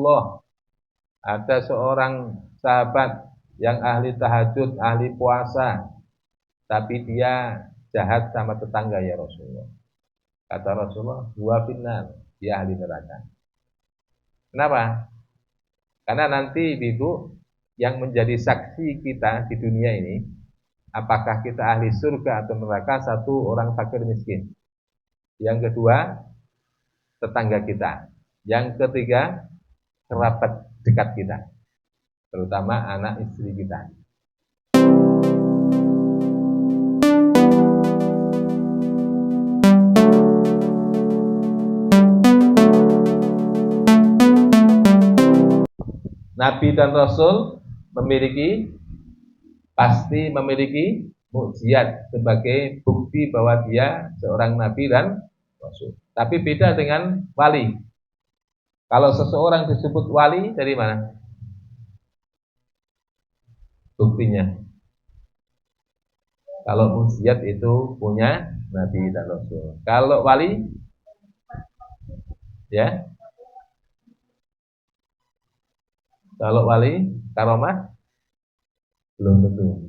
Rasulullah, ada seorang sahabat yang ahli tahajud, ahli puasa, tapi dia jahat sama tetangga ya Rasulullah. Kata Rasulullah, huwa finnar, dia ahli neraka. Kenapa? Karena nanti Ibu yang menjadi saksi kita di dunia ini, apakah kita ahli surga atau neraka, satu orang fakir miskin. Yang kedua, tetangga kita. Yang ketiga, kerabat dekat kita, terutama anak istri kita. Nabi dan Rasul pasti memiliki mukjizat sebagai bukti bahwa dia seorang Nabi dan Rasul. Tapi beda dengan wali. Kalau seseorang disebut wali, dari mana buktinya? Kalau mukjizat itu punya Nabi dan Rasul. Kalau wali, ya. Kalau wali karomah belum tentu.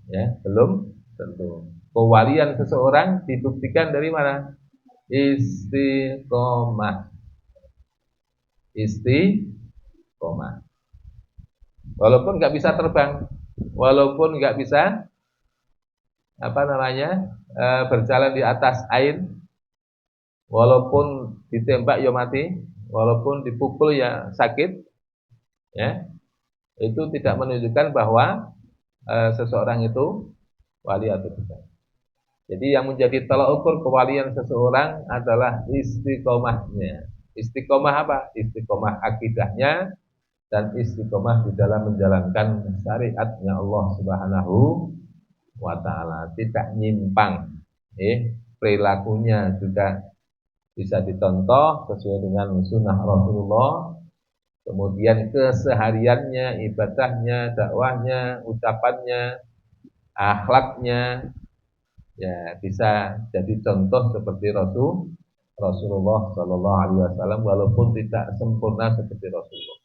Ya, belum tentu. Kewalian seseorang dibuktikan dari mana? Istiqomah. Istiqomah. Walaupun nggak bisa terbang, walaupun nggak bisa berjalan di atas air, walaupun ditembak ya mati, walaupun dipukul ya sakit, ya, itu tidak menunjukkan bahwa seseorang itu wali atau tidak. Jadi yang menjadi tolak ukur kewalian seseorang adalah istiqomahnya. Istiqomah apa? Istiqomah akidahnya dan istiqomah di dalam menjalankan syariatnya Allah Subhanahu wa ta'ala. Tidak nyimpang. Perilakunya juga bisa dicontoh sesuai dengan sunnah Rasulullah. Kemudian kesehariannya, ibadahnya, dakwahnya, ucapannya, akhlaknya, ya bisa jadi contoh seperti Rasulullah Shallallahu Alaihi Wasallam, walaupun tidak sempurna seperti Rasulullah.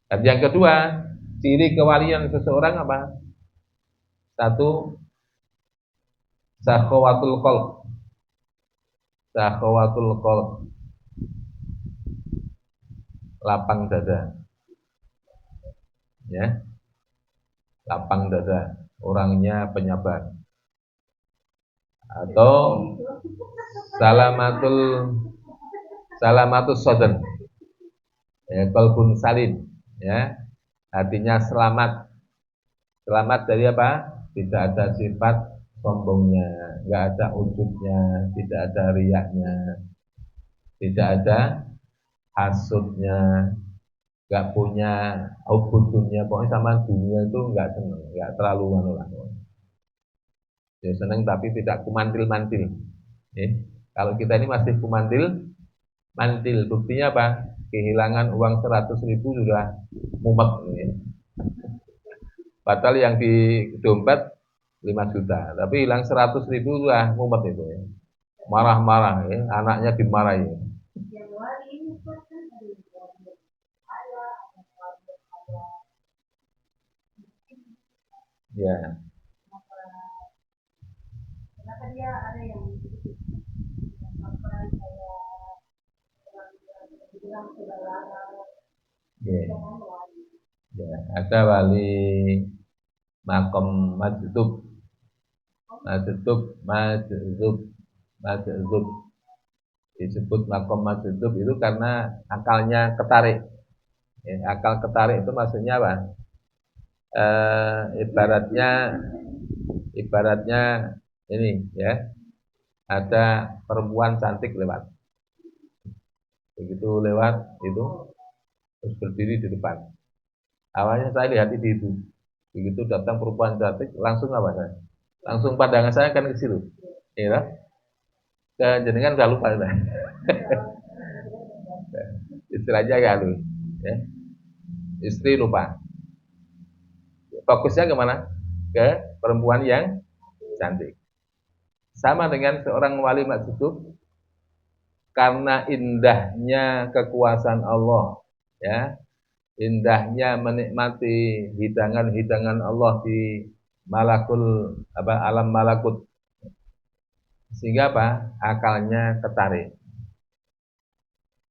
Dan yang kedua, ciri kewalian seseorang apa? Satu, sakhawatul qalb. Sakhawatul qalb, lapang dada, ya, lapang dada, orangnya penyabar. Atau salamatus sadr, ya, qalbun salim, ya, artinya selamat. Selamat dari apa? Tidak ada sifat sombongnya, nggak ada ujubnya, tidak ada riyaknya, tidak ada hasudnya, nggak punya hubungannya, pokoknya sama dunia itu nggak senang, nggak terlalu manulah. Ya senang tapi tidak kumantil-mantil. Kalau kita ini masih kumantil-mantil, buktinya apa? Kehilangan uang 100.000 sudah mumet. Padahal yang di dompet 5 juta, tapi hilang 100.000 sudah mumet itu. Marah-marah, anaknya dimarahi. Ya. Kenapa dia ada yang ya, ada wali makom majdzub disebut makom majdzub itu karena akalnya ketarik. Akal ketarik itu maksudnya apa? Ibaratnya ini, ya, ada perempuan cantik lewat. Begitu lewat itu terus berdiri di depan. Awalnya saya lihat itu. Begitu datang perempuan cantik, langsung apa saya? Langsung pandangan saya kan ke situ. Ya. Ke jenengan udah lupa ya. Istilahnya galuh, ya. Istri lupa. Fokusnya kemana? Ke perempuan yang cantik. Sama dengan seorang wali majdzub, karena indahnya kekuasaan Allah, ya, indahnya menikmati hidangan-hidangan Allah di alam malakut, sehingga apa? Akalnya ketarik.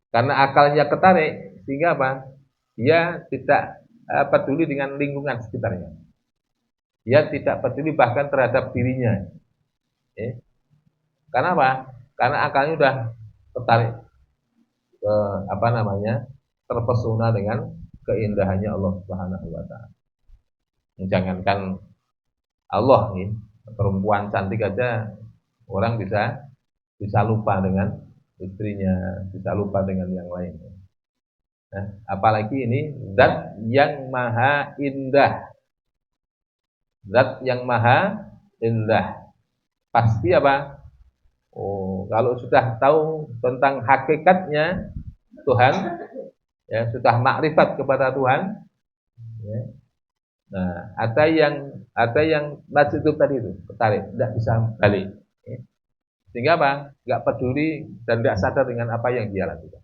Karena akalnya ketarik, sehingga apa? Dia tidak peduli dengan lingkungan sekitarnya. Dia tidak peduli bahkan terhadap dirinya. Karena apa? Karena akalnya sudah tertarik ke terpesona dengan keindahannya Allah Subhanahu wa taala. Jangankan Allah nih, perempuan cantik aja orang bisa lupa dengan istrinya, bisa lupa dengan yang lain. Nah, apalagi ini zat yang maha indah. Zat yang maha indah. Pasti apa? Oh, kalau sudah tahu tentang hakikatnya Tuhan, ya sudah makrifat kepada Tuhan, ya. Nah, ada yang masjid itu tadi itu tertarik, tidak bisa balik, ya. Sehingga apa? Enggak peduli dan tidak sadar dengan apa yang dia lakukan.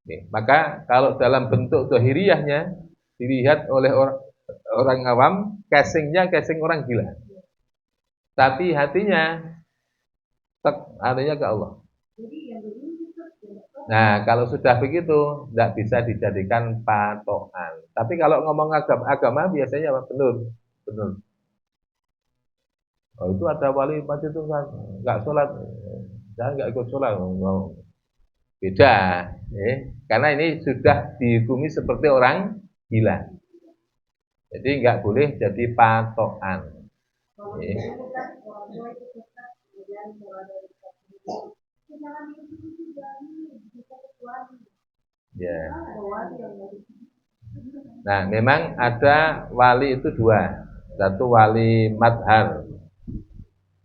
Oke, maka kalau dalam bentuk dohiriyahnya dilihat oleh orang awam, casing orang gila, tapi hatinya adanya ke Allah. Nah, kalau sudah begitu, tidak bisa dijadikan patokan. Tapi kalau ngomong agama biasanya apa? Benar. Oh, itu ada wali masjid itu nggak sholat, saya nggak ikut sholat. Beda, ya. Karena ini sudah dihukumi seperti orang gila. Jadi nggak boleh jadi patokan. Ya. Ya. Nah, memang ada wali itu dua. Satu wali madhar,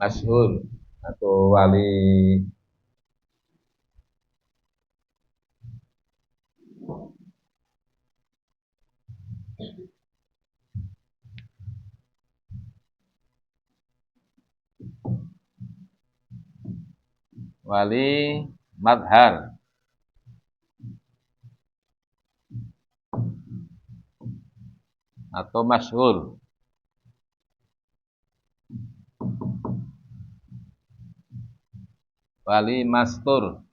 masyhur, atau wali madhar. Atau masyhur. Wali mastur.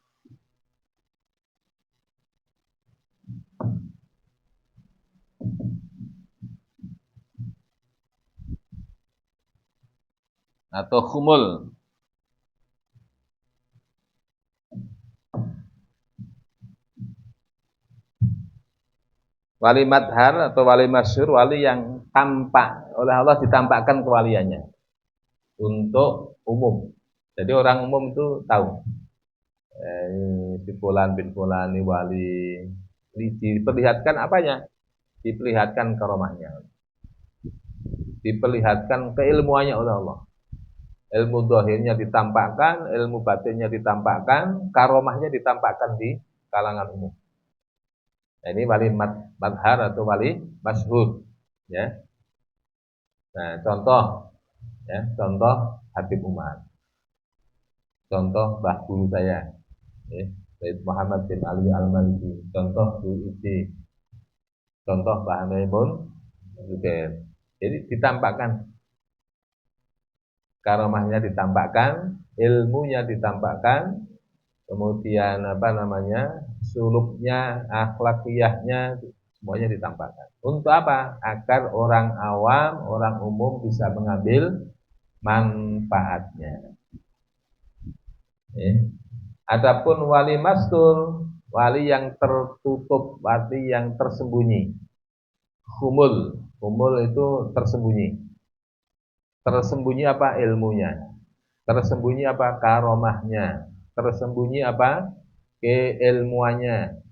Atau khumul. Wali madhar atau wali masyhur, wali yang tampak oleh Allah, ditampakkan kewaliannya untuk umum. Jadi orang umum itu tahu si fulan bin fulan ini wali, diperlihatkan apanya? Diperlihatkan karomahnya, diperlihatkan keilmuannya oleh Allah. Ilmu zahirnya ditampakkan, ilmu batinnya ditampakkan, karomahnya ditampakkan di kalangan umum. Nah, ini wali madhar atau wali masyhur, ya. Nah, contoh Habib Umar, contoh Mbah Guru saya, ya, Sayyid Muhammad bin Ali Al-Maliki, contoh Bu Iji, contoh Mbah Maimun Zubair. Jadi ditampakkan karomahnya, ditampakkan ilmunya, ditampakkan kemudian suluknya, akhlakiyahnya, semuanya ditampakkan. Untuk apa? Agar orang awam, orang umum bisa mengambil manfaatnya. Adapun wali mastur, wali yang tertutup, wali yang tersembunyi. Khumul itu tersembunyi. Tersembunyi apa? Ilmunya. Tersembunyi apa? Karomahnya. Tersembunyi apa? Keilmuannya.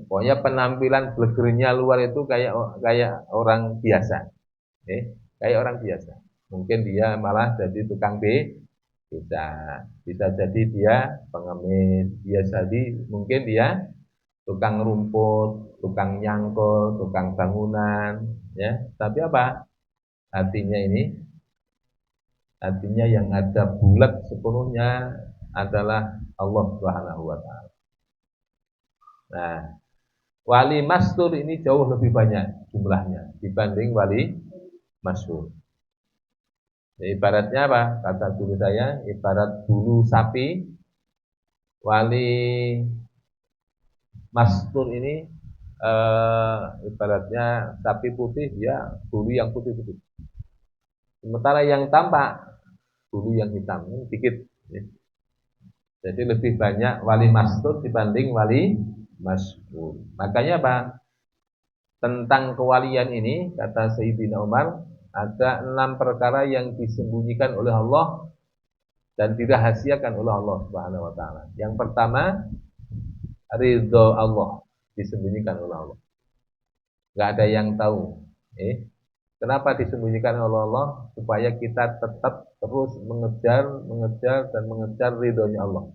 Pokoknya penampilan blegernya luar itu kayak orang biasa. Kayak orang biasa. Mungkin dia malah jadi tukang bisa jadi dia pengemis, mungkin dia tukang rumput, tukang nyangkul, tukang bangunan, ya. Tapi apa? Hatinya yang ada bulat sepenuhnya adalah Allah Subhanahu wa taala. Nah, wali mastur ini jauh lebih banyak jumlahnya dibanding wali masyhur. Ibaratnya apa? Kata guru saya, ibarat bulu sapi. Wali mastur ini ibaratnya sapi putih, dia bulu yang putih-putih. Sementara yang tampak bulu yang hitam, ini dikit. Jadi lebih banyak wali mastur dibanding wali masyhur. Makanya apa? Tentang kewalian ini, kata Sayyidina Umar, ada 6 perkara yang disembunyikan oleh Allah dan dirahasiakan oleh Allah Subhanahu wa taala. Yang pertama, ridho Allah disembunyikan oleh Allah. Enggak ada yang tahu. Kenapa disembunyikan oleh Allah? Supaya kita tetap terus mengejar dan mengejar ridhonya Allah.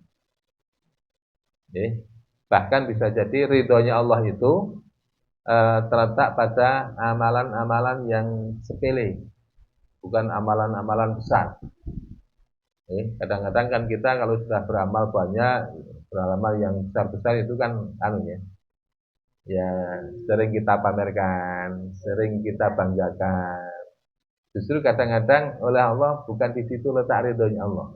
Bahkan bisa jadi ridhonya Allah itu terletak pada amalan-amalan yang sepele, bukan amalan-amalan besar. Kadang-kadang kan kita kalau sudah beramal banyak, beramal yang besar-besar itu kan ya sering kita pamerkan, sering kita banggakan. Justru kadang-kadang oleh Allah bukan di situ letak ridhonya Allah.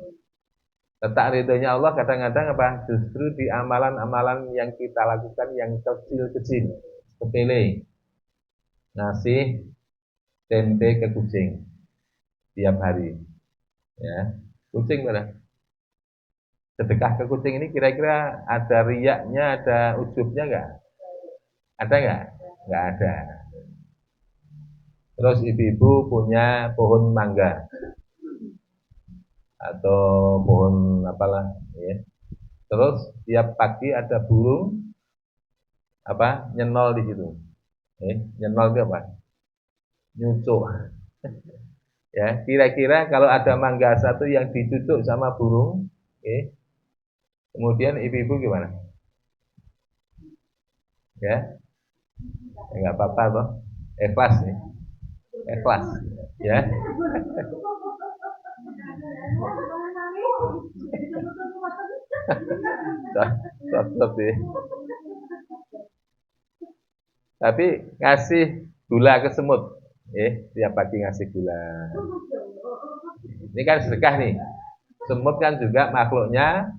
Letak ridhonya Allah kadang-kadang apa? Justru di amalan-amalan yang kita lakukan yang kecil-kecil, sepele. Ngasih tempe ke kucing tiap hari. Ya, kucing mana? Sedekah ke kucing ini kira-kira ada riyaknya, ada ujubnya enggak? Ada enggak? Enggak ada. Terus ibu-ibu punya pohon mangga atau pohon apalah, ya. Terus tiap pagi ada burung nyenol di situ. Nyenol itu apa? Nyucuk. Ya, kira-kira kalau ada mangga satu yang dicucuk sama burung, kemudian ibu-ibu gimana? Ya, enggak apa-apa toh. Ikhlas nih. Ikhlas, ya. Cocok deh. Tapi ngasih gula ke semut, tiap pagi ngasih gula. Ini kan sedekah nih. Semut kan juga makhluknya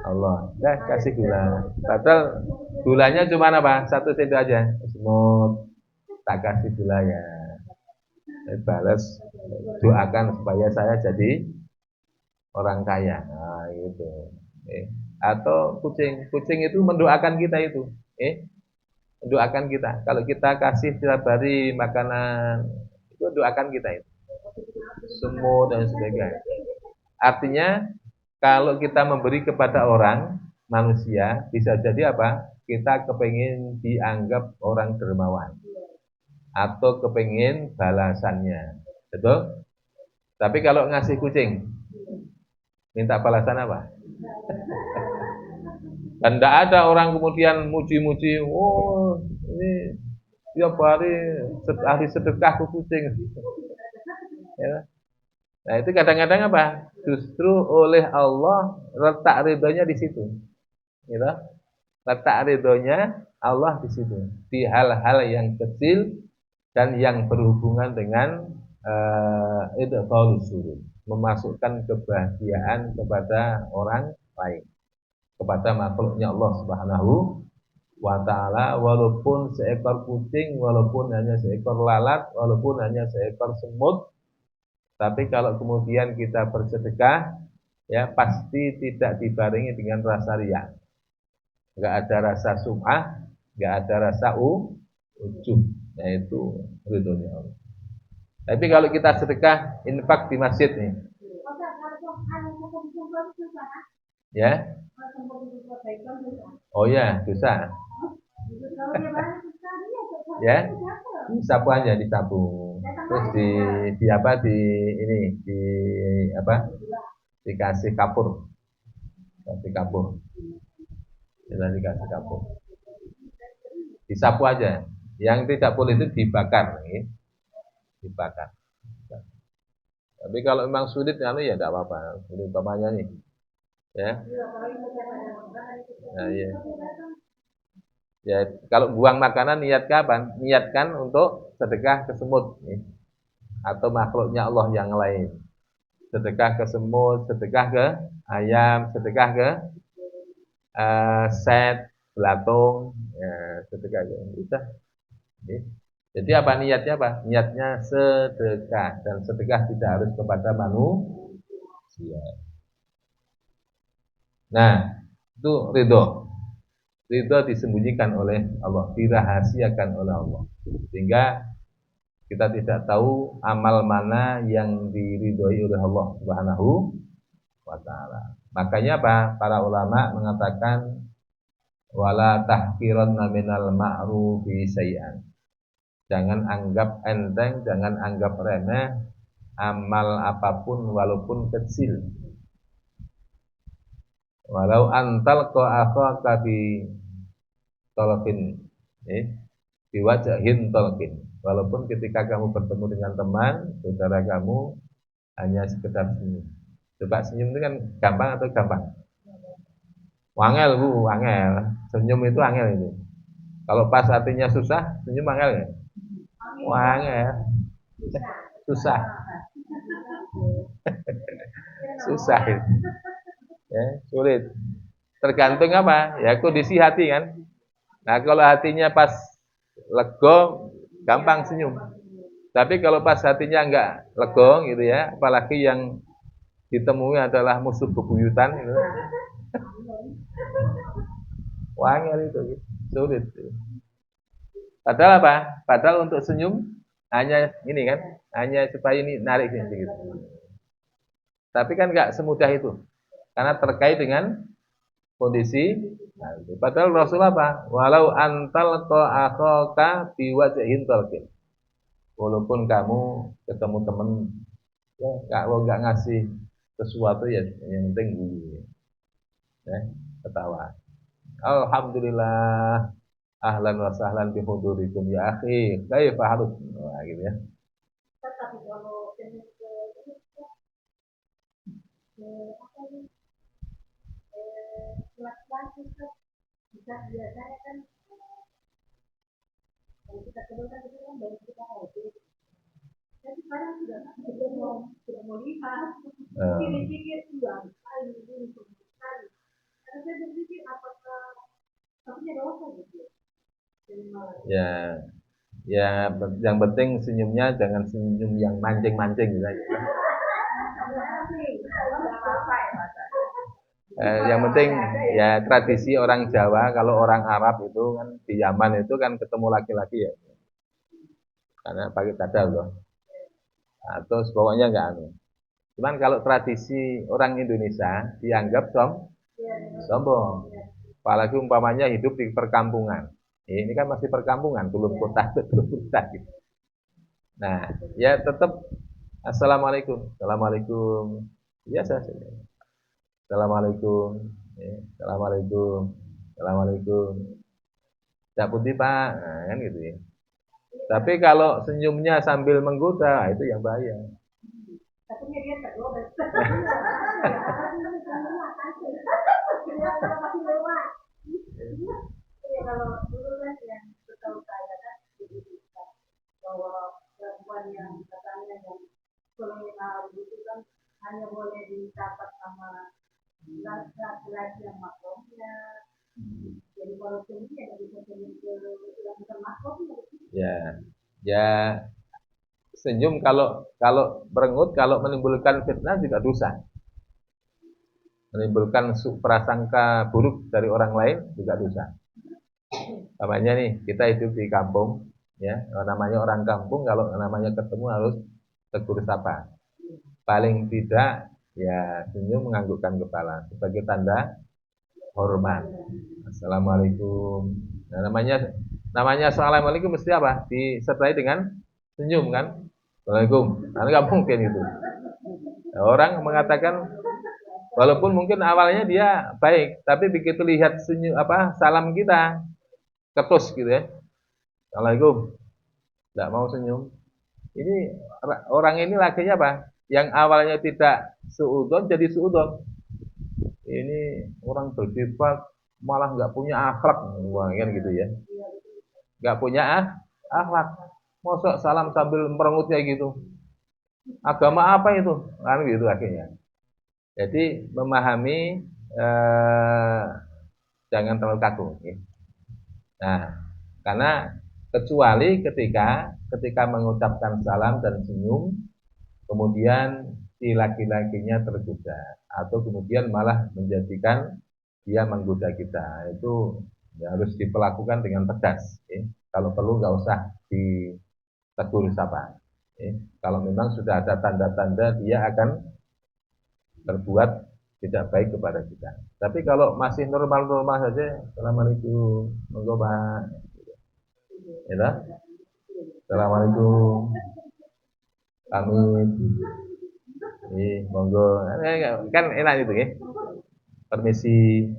Allah. Kasih gula. Padahal gulanya cuma apa? 1 sendok aja. Semut, tak kasih gula ya. Balas, doakan supaya saya jadi orang kaya. Nah, gitu. Atau kucing itu mendoakan kita itu. Mendoakan kita. Kalau kita kasih setiap hari makanan, itu doakan kita itu. Semut dan sebagainya. Artinya kalau kita memberi kepada orang, manusia, bisa jadi apa? Kita kepingin dianggap orang dermawan. Atau kepingin balasannya. Betul? Tapi kalau ngasih kucing, minta balasan apa? Dan tidak ada orang kemudian muji-muji, oh ini tiap hari sedekah ke kucing. Ya. Nah itu kadang-kadang apa? Justru oleh Allah letak ridhonya di situ. Gitu? Letak ridhonya Allah di situ. Di hal-hal yang kecil dan yang berhubungan dengan idkhal surur, memasukkan kebahagiaan kepada orang lain, kepada makhluknya Allah Subhanahu wa taala, walaupun seekor kucing, walaupun hanya seekor lalat, walaupun hanya seekor semut. Tapi kalau kemudian kita bersedekah, ya pasti tidak dibarengi dengan rasa riya. Enggak ada rasa sum'ah, enggak ada rasa ujub, yaitu ridhonya Allah. Tapi kalau kita sedekah infak di masjid nih, ya, oh ya dosa, ya, disapu aja, disapu, terus di apa di ini di apa dikasih kapur, dikasih kapur, dikasih kapur, disapu aja. Yang tidak boleh itu dibakar, dibakar. Tapi kalau memang sulit ya tidak apa-apa. Sulit umpamanya nih, Ya. Nah, iya. Ya, kalau buang makanan niat kapan? Niatkan untuk sedekah ke semut nih, atau makhluknya Allah yang lain. Sedekah ke semut, sedekah ke ayam, sedekah ke set, belatung, ya, sedekah ke bisa. Ya. Jadi apa niatnya apa? Niatnya sedekah dan sedekah tidak harus kepada manusia. Nah, itu ridho. Ridho disembunyikan oleh Allah, dirahasiakan oleh Allah. Sehingga kita tidak tahu amal mana yang diridhoi oleh Allah Subhanahu wa taala. Makanya apa? Para ulama mengatakan wala tahqiranna minal ma'rufi syai'an. Jangan anggap enteng, jangan anggap remeh amal apapun walaupun kecil. Walau antal ko akhaka bi tolkin, biwajahin tolkin. Walaupun ketika kamu bertemu dengan teman, saudara kamu hanya sekedar senyum. Coba senyum itu kan gampang atau gampang? Wangel bu, wangel. Senyum itu angel itu. Kalau pas hatinya susah, senyum angel ya? Wangel. Susah. Susah itu. Ya, sulit. Tergantung apa? Ya kondisi hati kan. Nah kalau hatinya pas lego, gampang senyum. Tapi kalau pas hatinya enggak lego gitu ya, apalagi yang ditemui adalah musuh bebuyutan gitu. Wangel itu, sulit. Padahal apa? Padahal untuk senyum hanya ini kan, hanya supaya ini narik gitu. Tapi kan enggak semudah itu. Karena terkait dengan kondisi. Nah, padahal Rasulullah apa? Walau antal akhaka biwajhin talqin. Walaupun kamu ketemu teman ya enggak ngasih sesuatu ya yang penting ya, ketawa. Alhamdulillah ahlan wa sahlan bi hudurikum ya akhi. Kaifa harus nah, gitu ya. Tapi kalau bisa biasanya kan kalau kita kedua kan itu kan baru kita hobi. Tapi sekarang sudah mau lihat. Pikir-pikir uang sekali ini sekali. Karena saya berpikir apakah tapi ada apa gitu. Ya, ya yang penting senyumnya jangan senyum yang mancing-mancing gitu aja. Yang penting ya tradisi orang Jawa, kalau orang Arab itu kan di Yaman itu kan ketemu laki-laki ya, karena pakai cadar loh. Nah, terus pokoknya enggak anu. Cuman kalau tradisi orang Indonesia dianggap sombong. Apalagi umpamanya hidup di perkampungan. Ini kan masih perkampungan, belum kota, belum kota. Gitu. Nah, ya tetap assalamualaikum, assalamualaikum, biasa saja. Assalamualaikum, ya, assalamualaikum, assalamualaikum. Tidak putih pak, nah, kan gitu ya. Tapi kalau senyumnya sambil menggoda, itu yang bahaya. Takutnya dia tergoda. Kalau dulu kan yang setahu saya kan bahwa perempuan yang katanya yang kolonial itu kan hanya boleh dicatat sama laki-laki yang makromnya. Jadi kalau sendiri ya bisa sendiri yang bukan makromnya. Ya, ya senyum kalau berengut kalau menimbulkan fitnah juga dosa. Menimbulkan prasangka buruk dari orang lain juga dosa. Namanya nih kita hidup di kampung ya, namanya orang kampung kalau namanya ketemu harus tegur sapa. Paling tidak ya senyum menganggukkan kepala sebagai tanda hormat. Assalamualaikum. Nah, namanya assalamualaikum mesti apa? Disertai dengan senyum kan? Assalamualaikum. Nah, nggak mungkin itu. Nah, orang mengatakan walaupun mungkin awalnya dia baik, tapi begitu lihat senyum salam kita ketus gitu ya. Assalamualaikum. Tidak mau senyum. Ini orang ini lakinya apa? Yang awalnya tidak suudon jadi suudon. ini orang berdebat malah nggak punya akhlak, wah kan gitu ya. Nggak punya akhlak. Mosok salam sambil merengut kayak gitu. Agama apa itu? Kan gitu akhirnya. Jadi memahami eh, jangan terlalu kaku. Ya. Nah, karena kecuali ketika mengucapkan salam dan senyum, kemudian si laki-lakinya tergoda atau kemudian malah menjadikan dia menggoda kita, itu ya harus diperlakukan dengan tegas. Ya. Kalau perlu nggak usah ditegur sapa. Ya. Kalau memang sudah ada tanda-tanda dia akan berbuat tidak baik kepada kita. Tapi kalau masih normal-normal saja, assalamualaikum, monggo pak, ya, assalamualaikum, pamit, monggo, kan enak itu ya, permisi,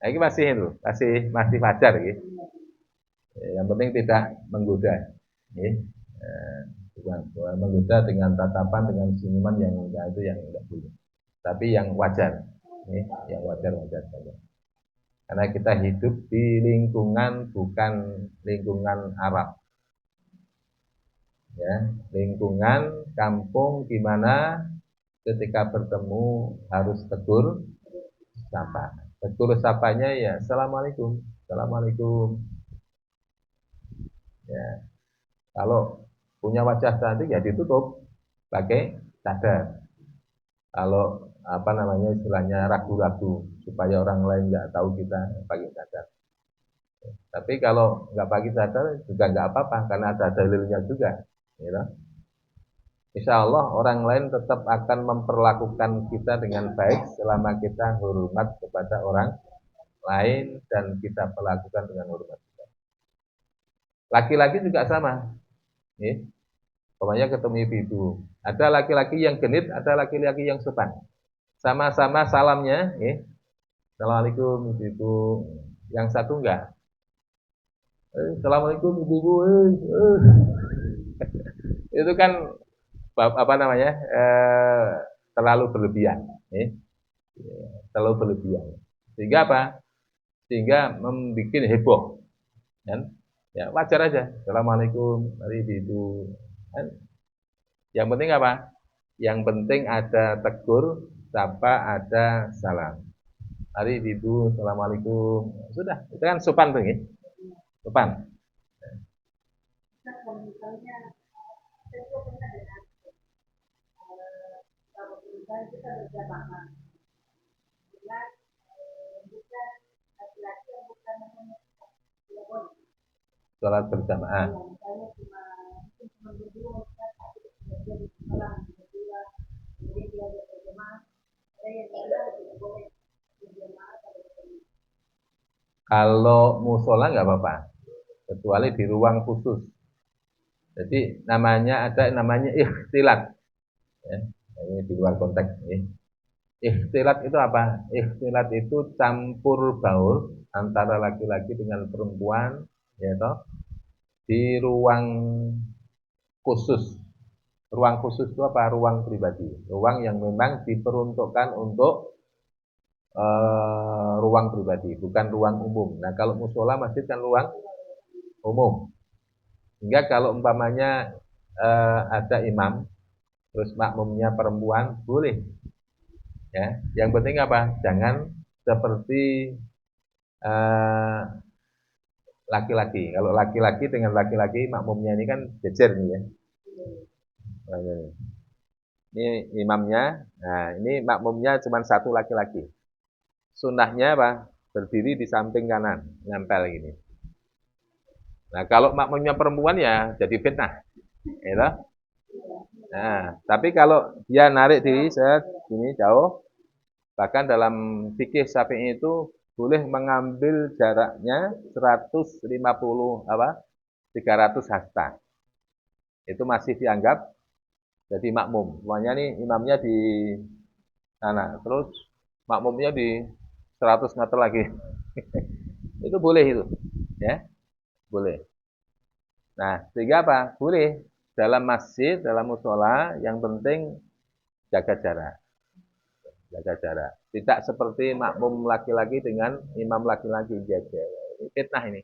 nah, ini masih itu, masih wajar ya. Yang penting tidak menggoda, ya. Bukan menggoda dengan tatapan, dengan senyuman yang enggak, itu yang enggak boleh. Tapi yang wajar, ya, yang wajar saja. Karena kita hidup di lingkungan bukan lingkungan Arab, ya, lingkungan kampung di mana ketika bertemu harus tegur sapa. Tegur sapanya ya assalamualaikum, assalamualaikum. Ya, kalau punya wajah cantik ya ditutup pakai cadar. Kalau apa namanya istilahnya ragu-ragu supaya orang lain nggak tahu kita pakai cadar. Tapi kalau nggak pakai cadar juga nggak apa-apa karena ada dalilnya juga. Gitu. Insya Allah orang lain tetap akan memperlakukan kita dengan baik selama kita hormat kepada orang lain dan kita perlakukan dengan hormat. Laki-laki juga sama. Ya. Pokoknya ketemu ibu-ibu. Ada laki-laki yang genit, ada laki-laki yang sopan. Sama-sama salamnya, ya. Assalamualaikum ibu-ibu. Yang satu enggak. Assalamualaikum ibu-ibu. Itu kan apa namanya? Terlalu berlebihan, ya. Terlalu berlebihan. Sehingga apa? Sehingga membuat heboh. Kan? Ya wajar aja. Assalamualaikum, mari ibu. Kan? Yang penting apa? Yang penting ada tegur, sapa, ada salam. Mari ibu, assalamualaikum. Sudah, itu kan sopan tuh, ya? Sopan. Sholat berjamaah. Kalau musola nggak apa-apa, kecuali di ruang khusus. Jadi namanya ikhtilat. Ya, ini di luar konteks. Ya. Ikhtilat itu apa? Ikhtilat itu campur baur antara laki-laki dengan perempuan, ya toh, di ruang khusus. Ruang khusus itu apa? Ruang pribadi. Ruang yang memang diperuntukkan untuk ruang pribadi, bukan ruang umum. Nah, kalau musola masjid kan ruang umum. Sehingga kalau umpamanya ada imam, terus makmumnya perempuan, boleh. Ya, yang penting apa? Jangan seperti laki-laki. Kalau laki-laki dengan laki-laki, makmumnya ini kan jejer nih ya. Ini imamnya, nah ini makmumnya cuma satu laki-laki. Sunnahnya apa? Berdiri di samping kanan, nempel gini. Nah, kalau makmumnya perempuan ya jadi fitnah. Ya, nah, tapi kalau dia narik diri sini jauh, bahkan dalam fikih Syafi'i itu boleh mengambil jaraknya 150 apa? 300 hasta. Itu masih dianggap jadi makmum. Semuanya nih imamnya di sana, terus makmumnya di 100 meter lagi. Itu boleh itu. Ya, boleh. Nah, sehingga apa? Boleh dalam masjid, dalam musola, yang penting jaga jarak. Jaga jarak. Tidak seperti makmum laki-laki dengan imam laki-laki dia cewek. Ini fitnah ini.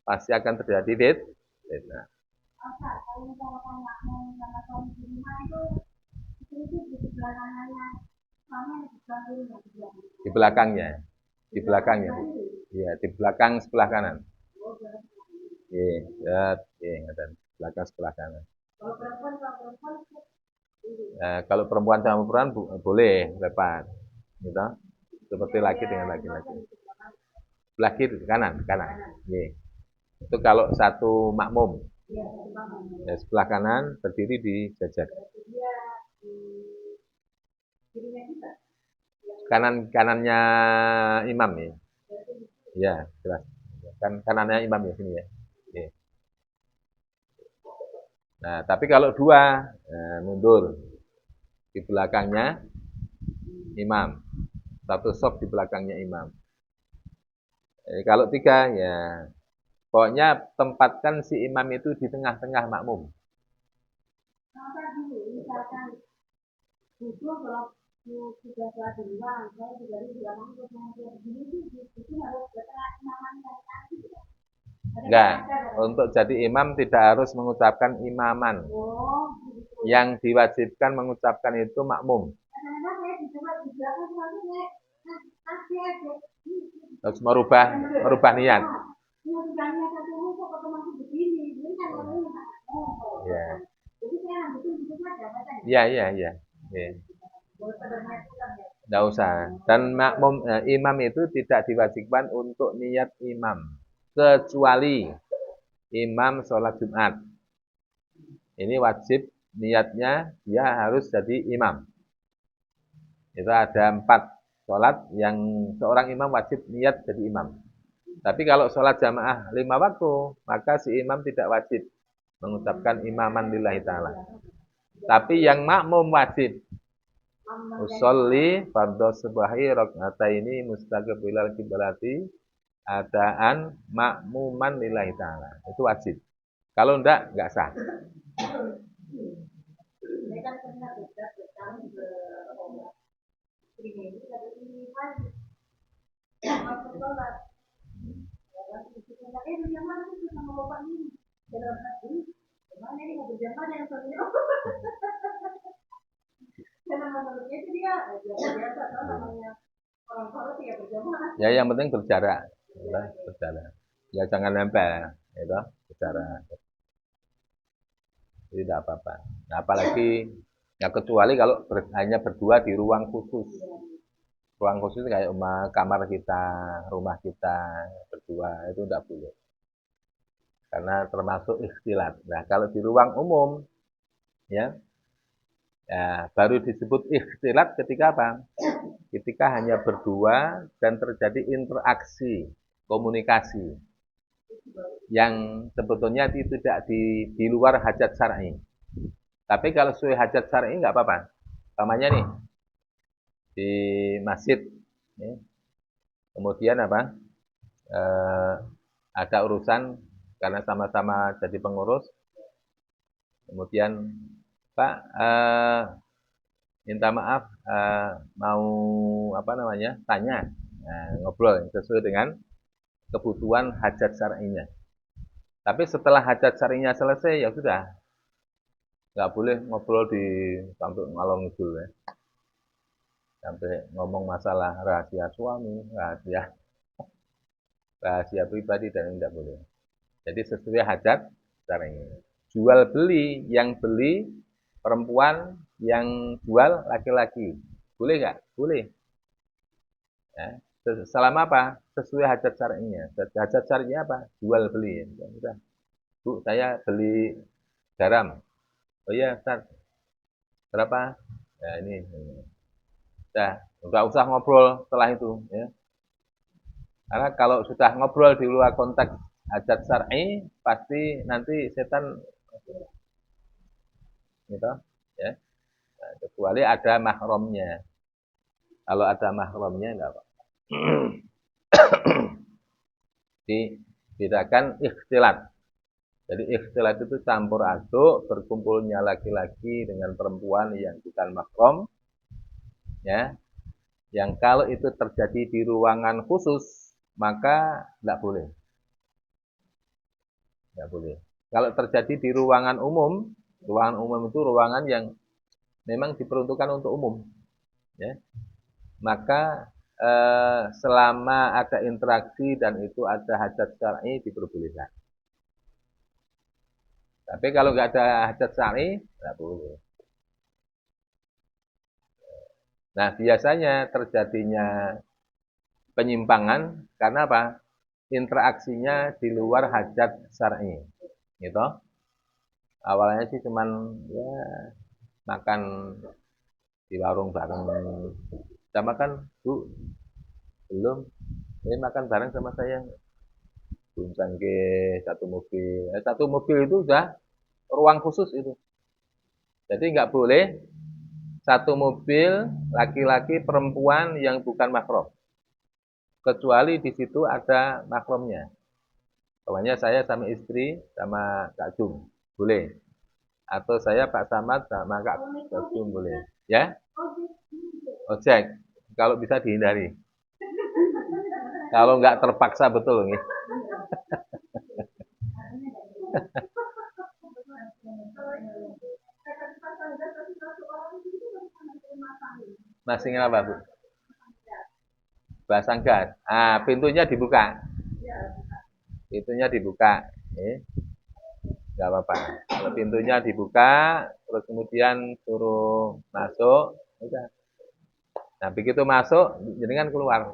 Pasti akan terjadi fitnah. Di belakangnya. Di belakangnya. Iya, di belakang sebelah kanan. Iya, dan belakang sebelah kanan. Kalau perempuan sama perempuan boleh lepas, gitu. Seperti laki dengan laki-laki. Sebelah kiri, kanan. Iya. Itu kalau satu makmum. Ya, sebelah kanan berdiri di jajar. Kanannya imam ya. Ya, jelas. Kanannya imam ya sini ya. Oke. Nah, tapi kalau dua, mundur. Di belakangnya imam. Satu sop di belakangnya imam. Kalau tiga, ya pokoknya tempatkan si imam itu di tengah-tengah makmum. Enggak, untuk jadi imam tidak harus mengucapkan imaman. Yang diwajibkan mengucapkan itu makmum. Harus merubah niat. Iya. Tidak usah. Dan imam itu tidak diwajibkan untuk niat imam. Kecuali imam sholat Jumat. Ini wajib niatnya dia harus jadi imam. Itu ada 4 sholat yang seorang imam wajib niat jadi imam. Tapi kalau sholat jamaah 5 waktu, maka si imam tidak wajib mengucapkan imaman lillahi ta'ala. Tapi yang makmum wajib. Usolli fardhu subahi raka'ataini mustaqbilal qiblati adaan makmuman lillahi ta'ala. Itu wajib. Kalau enggak sah. Ya yang penting berjarak. Ya jangan nempel, gitu, berjarak. Tidak apa-apa. Nah, apalagi ya kecuali kalau hanya berdua di ruang khusus. Ruang khusus kayak kamar kita, rumah kita berdua itu tidak boleh. Karena termasuk ikhtilat. Nah, kalau di ruang umum ya baru disebut ikhtilat ketika apa? Ketika hanya berdua dan terjadi interaksi, komunikasi yang sebetulnya tidak di luar hajat syar'i. Tapi kalau sesuai hajat syar'i nggak apa-apa. Umpamanya nih di masjid, ya. Kemudian apa? Ada urusan karena sama-sama jadi pengurus. Kemudian Pak minta maaf mau apa namanya tanya, ngobrol sesuai dengan kebutuhan hajat syar'inya. Tapi setelah hajat syar'inya selesai ya sudah, nggak boleh ngobrol sampai ngalor ngidul ya. Sampai ngomong masalah rahasia suami, rahasia pribadi dan tidak boleh. Jadi sesuai hajat syar'inya. Jual beli, yang beli perempuan, yang jual laki-laki. Boleh nggak? Boleh. Ya. Selama apa? Sesuai hajat syar'inya. Hajat syar'inya apa? Jual beli. Ya, sudah. Bu, saya beli garam. Oh iya, Ustaz. Berapa? Ya, ini. Sudah, enggak usah ngobrol setelah itu, ya. Karena kalau sudah ngobrol di luar konteks hajat syar'i, pasti nanti setan gitu, ya. Nah, kecuali ada mahramnya. Kalau ada mahramnya enggak apa. Dibedakan ikhtilat. Jadi ikhtilat itu campur aduk, berkumpulnya laki-laki dengan perempuan yang bukan mahram, ya. Yang kalau itu terjadi di ruangan khusus, maka tidak boleh. Tidak boleh. Kalau terjadi di ruangan umum itu ruangan yang memang diperuntukkan untuk umum, ya. Maka selama ada interaksi dan itu ada hajat syar'i diperbolehkan. Tapi kalau nggak ada hajat syar'i, nggak boleh. Nah, biasanya terjadinya penyimpangan karena apa? Interaksinya di luar hajat syar'i. Gitu. Awalnya sih cuman ya makan di warung bareng. Kita makan, Bu, belum. Ini makan bareng sama saya. Buncang ke satu mobil. Satu mobil itu udah ruang khusus itu. Jadi nggak boleh satu mobil laki-laki perempuan yang bukan mahram. Kecuali di situ ada mahramnya. Pokoknya saya sama istri sama Kak Jum. Boleh. Atau saya Pak Samad sama Kak Jum boleh. Ya? Ojek. Kalau bisa dihindari. Kalau nggak terpaksa betul nih. Masih apa, Bu? Pasang gas. Ah, pintunya dibuka. Pintunya dibuka. Nggak apa-apa. Kalau pintunya dibuka, terus kemudian suruh masuk, udah. Nah, begitu masuk, jenengan keluar.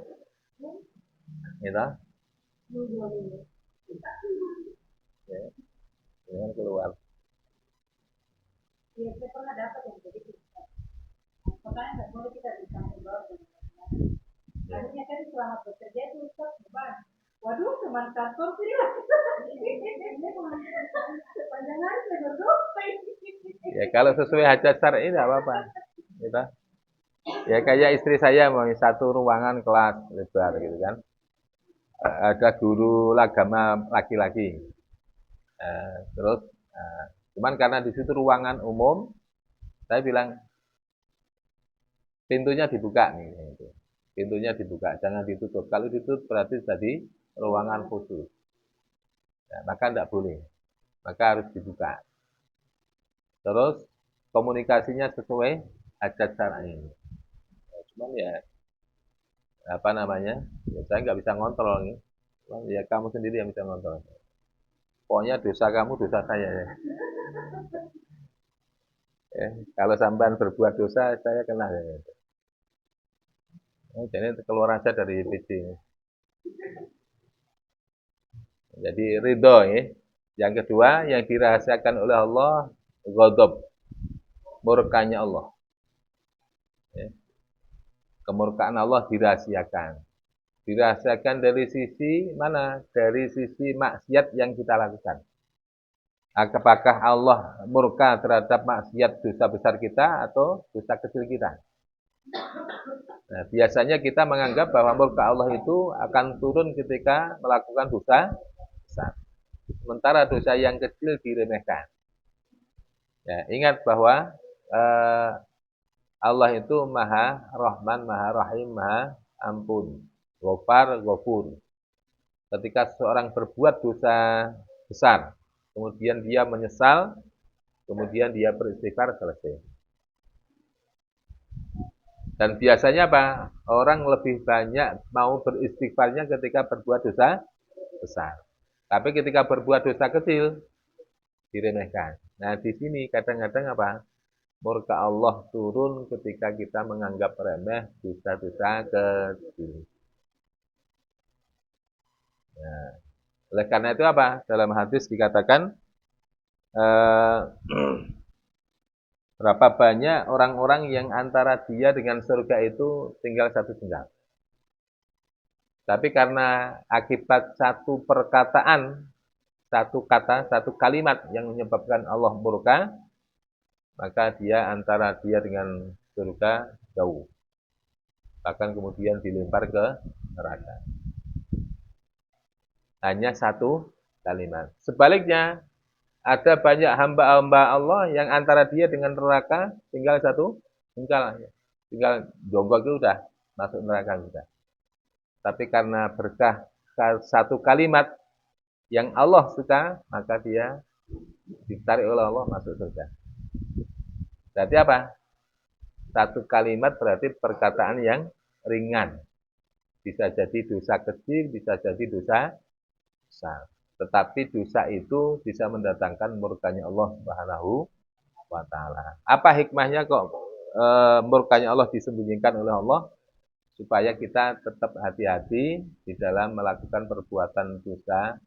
Gitu. Ya, jenengan keluar. Iya, saya pernah dapat yang jadi makanya nggak boleh kita dicampur baur. Akhirnya kan selama bekerja itu Ustaz beban. Waduh, teman kantor sih lah. Sepanjang hari saya duduk. Ya kalau sesuai hajat syar'i tidak apa-apa. Gitu. Ya kayak istri saya mau satu ruangan kelas lebar gitu kan. Ada guru agama laki-laki. Terus cuman karena di situ ruangan umum, saya bilang pintunya dibuka nih. Pintunya dibuka, jangan ditutup. Kalau ditutup berarti tadi ruangan khusus. Nah, maka tidak boleh. Maka harus dibuka. Terus komunikasinya sesuai hajat syar'i. Cuman ya apa namanya? Ya, saya nggak bisa ngontrol nih. Cuman ya kamu sendiri yang bisa ngontrol. Pokoknya dosa kamu dosa saya ya. Kalau sampean berbuat dosa, saya kena ya. Jadi keluar aja dari PC. Jadi ridho ya. Yang kedua, yang dirahasiakan oleh Allah, ghadab, murkanya Allah. Ya. Kemurkaan Allah dirahasiakan. Dirahasiakan dari sisi mana? Dari sisi maksiat yang kita lakukan. Apakah Allah murka terhadap maksiat dosa besar kita atau dosa kecil kita? Nah, biasanya kita menganggap bahwa murka Allah itu akan turun ketika melakukan dosa besar. Sementara dosa yang kecil diremehkan. Ya, ingat bahwa Allah itu Maha Rahman, Maha Rahim, Maha Ampun. Ghafar, Ghafur. Ketika seseorang berbuat dosa besar, kemudian dia menyesal, kemudian dia beristighfar, selesai. Dan biasanya apa? Orang lebih banyak mau beristighfarnya ketika berbuat dosa besar. Tapi ketika berbuat dosa kecil, diremehkan. Nah, di sini kadang-kadang apa? Murka Allah turun ketika kita menganggap remeh dosa-dosa kecil. Nah, oleh karena itu apa? Dalam hadis dikatakan berapa banyak orang-orang yang antara dia dengan surga itu tinggal satu jengkal. Tapi karena akibat satu perkataan, satu kata, satu kalimat yang menyebabkan Allah murka, maka dia antara dia dengan surga jauh. Bahkan kemudian dilempar ke neraka. Hanya satu kalimat. Sebaliknya, ada banyak hamba-hamba Allah yang antara dia dengan neraka tinggal satu jengkal. Tinggal jonggok itu udah masuk neraka sudah. Tapi karena berkah satu kalimat yang Allah suka, maka dia ditarik oleh Allah masuk surga. Berarti apa? Satu kalimat berarti perkataan yang ringan. Bisa jadi dosa kecil, bisa jadi dosa besar. Tetapi dosa itu bisa mendatangkan murkanya Allah Subhanahu wa taala. Apa hikmahnya kok murkanya Allah disembunyikan oleh Allah? Supaya kita tetap hati-hati di dalam melakukan perbuatan dosa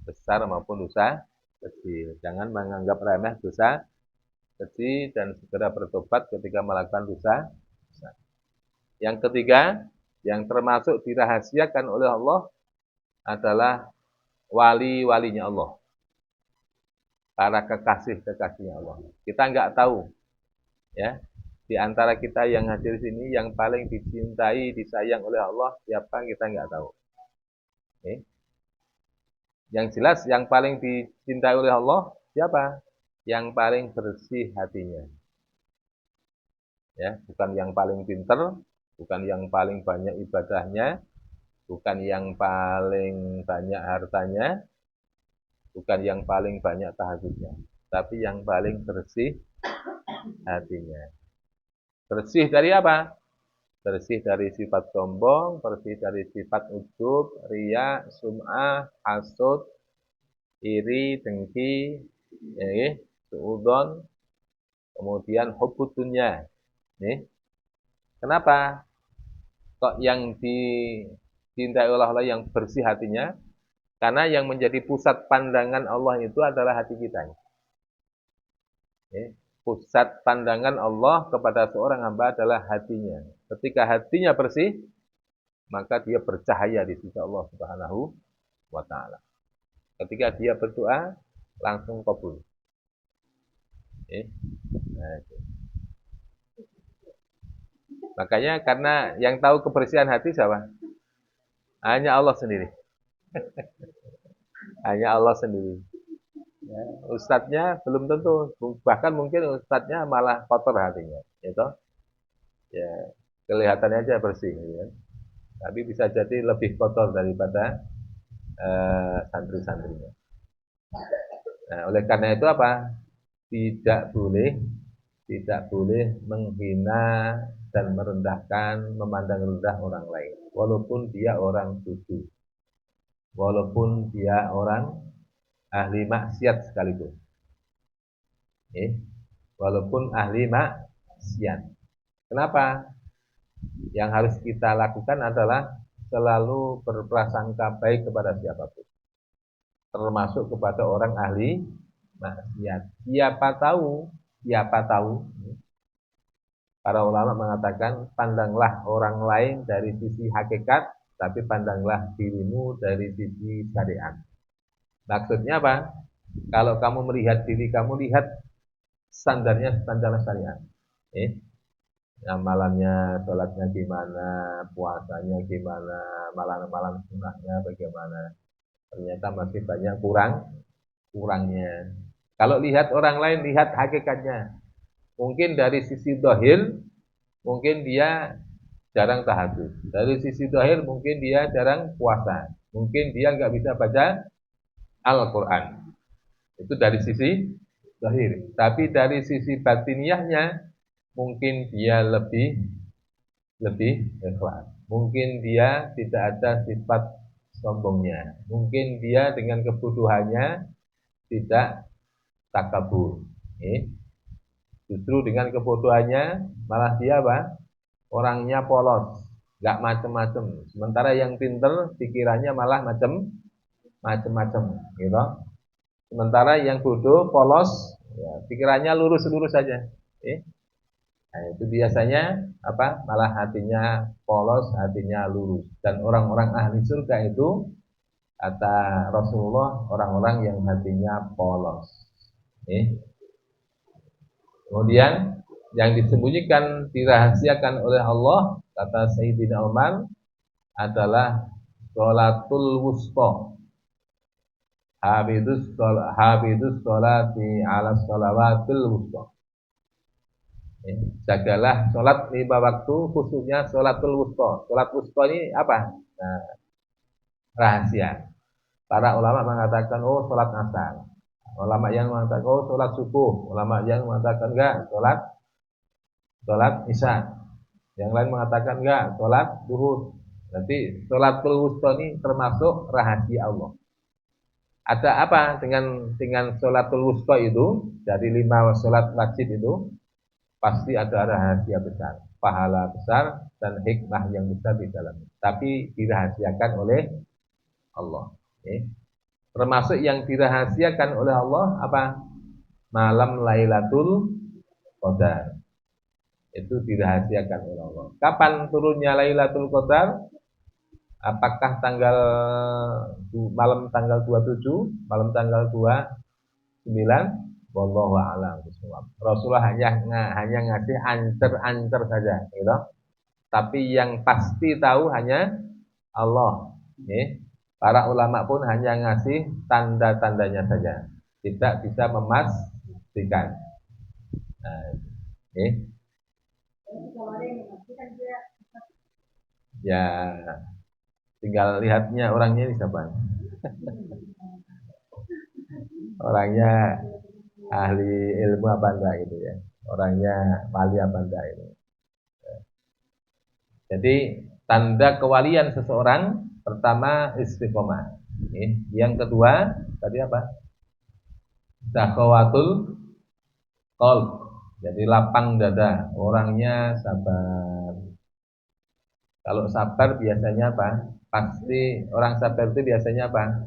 besar maupun dosa kecil. Jangan menganggap remeh dosa kecil dan segera bertobat ketika melakukan dosa besar. Yang ketiga, yang termasuk dirahasiakan oleh Allah adalah wali-walinya Allah. Para kekasih-kekasihnya Allah. Kita nggak tahu, ya. Di antara kita yang hadir di sini, yang paling dicintai, disayang oleh Allah, siapa kita nggak tahu. Okay. Yang jelas, yang paling dicintai oleh Allah, siapa? Yang paling bersih hatinya. Ya, bukan yang paling pinter, bukan yang paling banyak ibadahnya, bukan yang paling banyak hartanya, bukan yang paling banyak tahajudnya, tapi yang paling bersih hatinya. Bersih dari apa? Bersih dari sifat sombong, bersih dari sifat ujub, riya, sum'ah, hasud, iri, dengki, ya, suudon, kemudian hubbud dunya. Nih. Kenapa? Kok yang dicintai oleh Allah yang bersih hatinya? Karena yang menjadi pusat pandangan Allah itu adalah hati kita. Nih. Pusat pandangan Allah kepada seorang hamba adalah hatinya. Ketika hatinya bersih, maka dia bercahaya di sisi Allah Subhanahu wa taala. Ketika dia berdoa, langsung kabul. Nah, makanya karena yang tahu kebersihan hati siapa? Hanya Allah sendiri. Hanya Allah sendiri. Ya, ustadznya belum tentu, bahkan mungkin ustadznya malah kotor hatinya, gitu. Ya, kelihatannya aja bersih, ya. Tapi bisa jadi lebih kotor daripada santri-santrinya. Nah, oleh karena itu apa? Tidak boleh menghina dan merendahkan, memandang rendah orang lain, walaupun dia orang suci, walaupun dia orang ahli maksiat sekalipun. Walaupun ahli maksiat. Kenapa? Yang harus kita lakukan adalah selalu berprasangka baik kepada siapapun. Termasuk kepada orang ahli maksiat. Siapa tahu. Para ulama mengatakan, pandanglah orang lain dari sisi hakikat, tapi pandanglah dirimu dari sisi syariat. Maksudnya apa? Kalau kamu melihat diri kamu, lihat standarnya standar syariat. Amalannya, sholatnya gimana, puasanya gimana, malam-malam sunahnya bagaimana. Ternyata masih banyak kurangnya. Kalau lihat orang lain, lihat hakikatnya. Mungkin dari sisi dohir, mungkin dia jarang tahajud. Dari sisi dohir, mungkin dia jarang puasa. Mungkin dia nggak bisa baca Al-Quran. Itu dari sisi dohir. Tapi dari sisi batiniahnya, mungkin dia lebih ikhlas. Mungkin dia tidak ada sifat sombongnya. Mungkin dia dengan kebodohannya tidak takabur. Justru dengan kebodohannya malah dia apa? Orangnya polos, nggak macem-macem. Sementara yang pinter pikirannya malah macem-macem, gitu. Sementara yang bodoh, polos, ya, pikirannya lurus-lurus saja. Nah, itu biasanya apa? Malah hatinya polos, hatinya lurus. Dan orang-orang ahli surga itu kata Rasulullah, orang-orang yang hatinya polos. Kemudian yang disembunyikan, dirahasiakan oleh Allah, kata Sayyidina Umar, adalah sholatul wusta. Habidus sholati ala sholawatil wusta. Ya, jagalah sholat 5 waktu, khususnya sholatul wusta. Sholat wusta ini apa? Nah, rahasia. Para ulama mengatakan, oh sholat asar. Ulama yang mengatakan, oh sholat subuh. Ulama yang mengatakan, enggak, sholat isya. Yang lain mengatakan, enggak, sholat duhur. Berarti sholatul wusta ini termasuk rahasia Allah. Ada apa dengan sholatul wusta itu? Dari 5 sholat wajib itu, pasti ada rahasia besar, pahala besar, dan hikmah yang besar di dalamnya. Tapi dirahasiakan oleh Allah. Okay. Termasuk yang dirahasiakan oleh Allah apa? Malam Lailatul Qadar. Itu dirahasiakan oleh Allah. Kapan turunnya Lailatul Qadar? Apakah malam tanggal 27, malam tanggal 29? Wallahu a'lam bishawab. Rasulullah hanya ngasih ancer-ancer saja, gitu. Tapi yang pasti tahu hanya Allah. Okay. Para ulama pun hanya ngasih tanda-tandanya saja, tidak bisa memastikan. Nah, okay. Ya, tinggal lihatnya orangnya ini siapa. Orangnya ahli ilmu apa enggak gitu ya. Orangnya wali apa enggak itu. Jadi tanda kewalian seseorang pertama istiqomah. Yang kedua tadi apa? Zakhawatul qalb. Jadi lapang dada, orangnya sabar. Kalau sabar biasanya apa? Pasti orang sabar itu biasanya apa?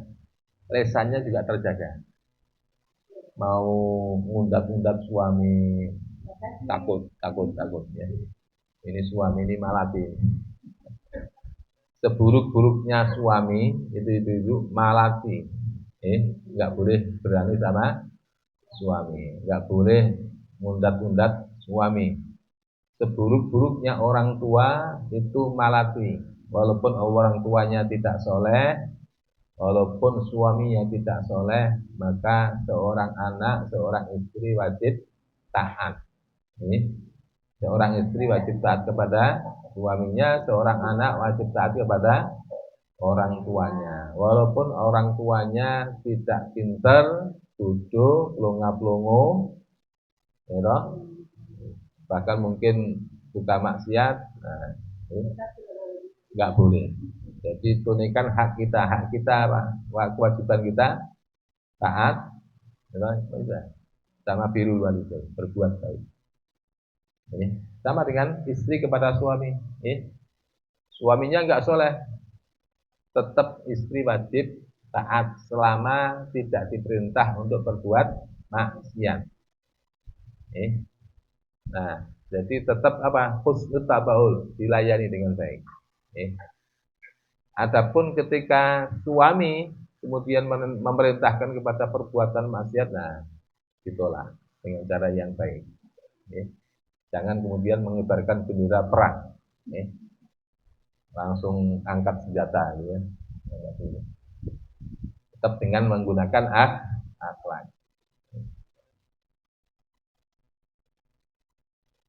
Lesannya juga terjaga. Mau ngundat-ngundat suami, takut ya. Ini suami ini malati. Seburuk-buruknya suami itu malati. Nggak boleh berani sama suami, nggak boleh ngundat-ngundat suami. Seburuk-buruknya orang tua itu malati. Walaupun orang tuanya tidak soleh, walaupun suaminya tidak soleh, maka seorang anak, seorang istri wajib taat. Seorang istri wajib taat kepada suaminya, seorang anak wajib taat kepada orang tuanya. Walaupun orang tuanya tidak pintar, bodoh, pelongo-pelongo, ya, bahkan mungkin suka maksiat, nah, nggak boleh. Jadi tunaikan hak kita kewajiban kita taat, ya, sama birrul walidain, berbuat baik. Sama dengan istri kepada suami. Suaminya nggak soleh, tetap istri wajib taat selama tidak diperintah untuk berbuat maksiat. Nah, jadi tetap apa? Husnul tabaul, dilayani dengan baik. Adapun ketika suami kemudian memerintahkan kepada perbuatan maksiat, nah ditolak dengan cara yang baik. Jangan kemudian mengibarkan bendera perang, langsung angkat senjata, gitu ya. Tetap dengan menggunakan akhlak.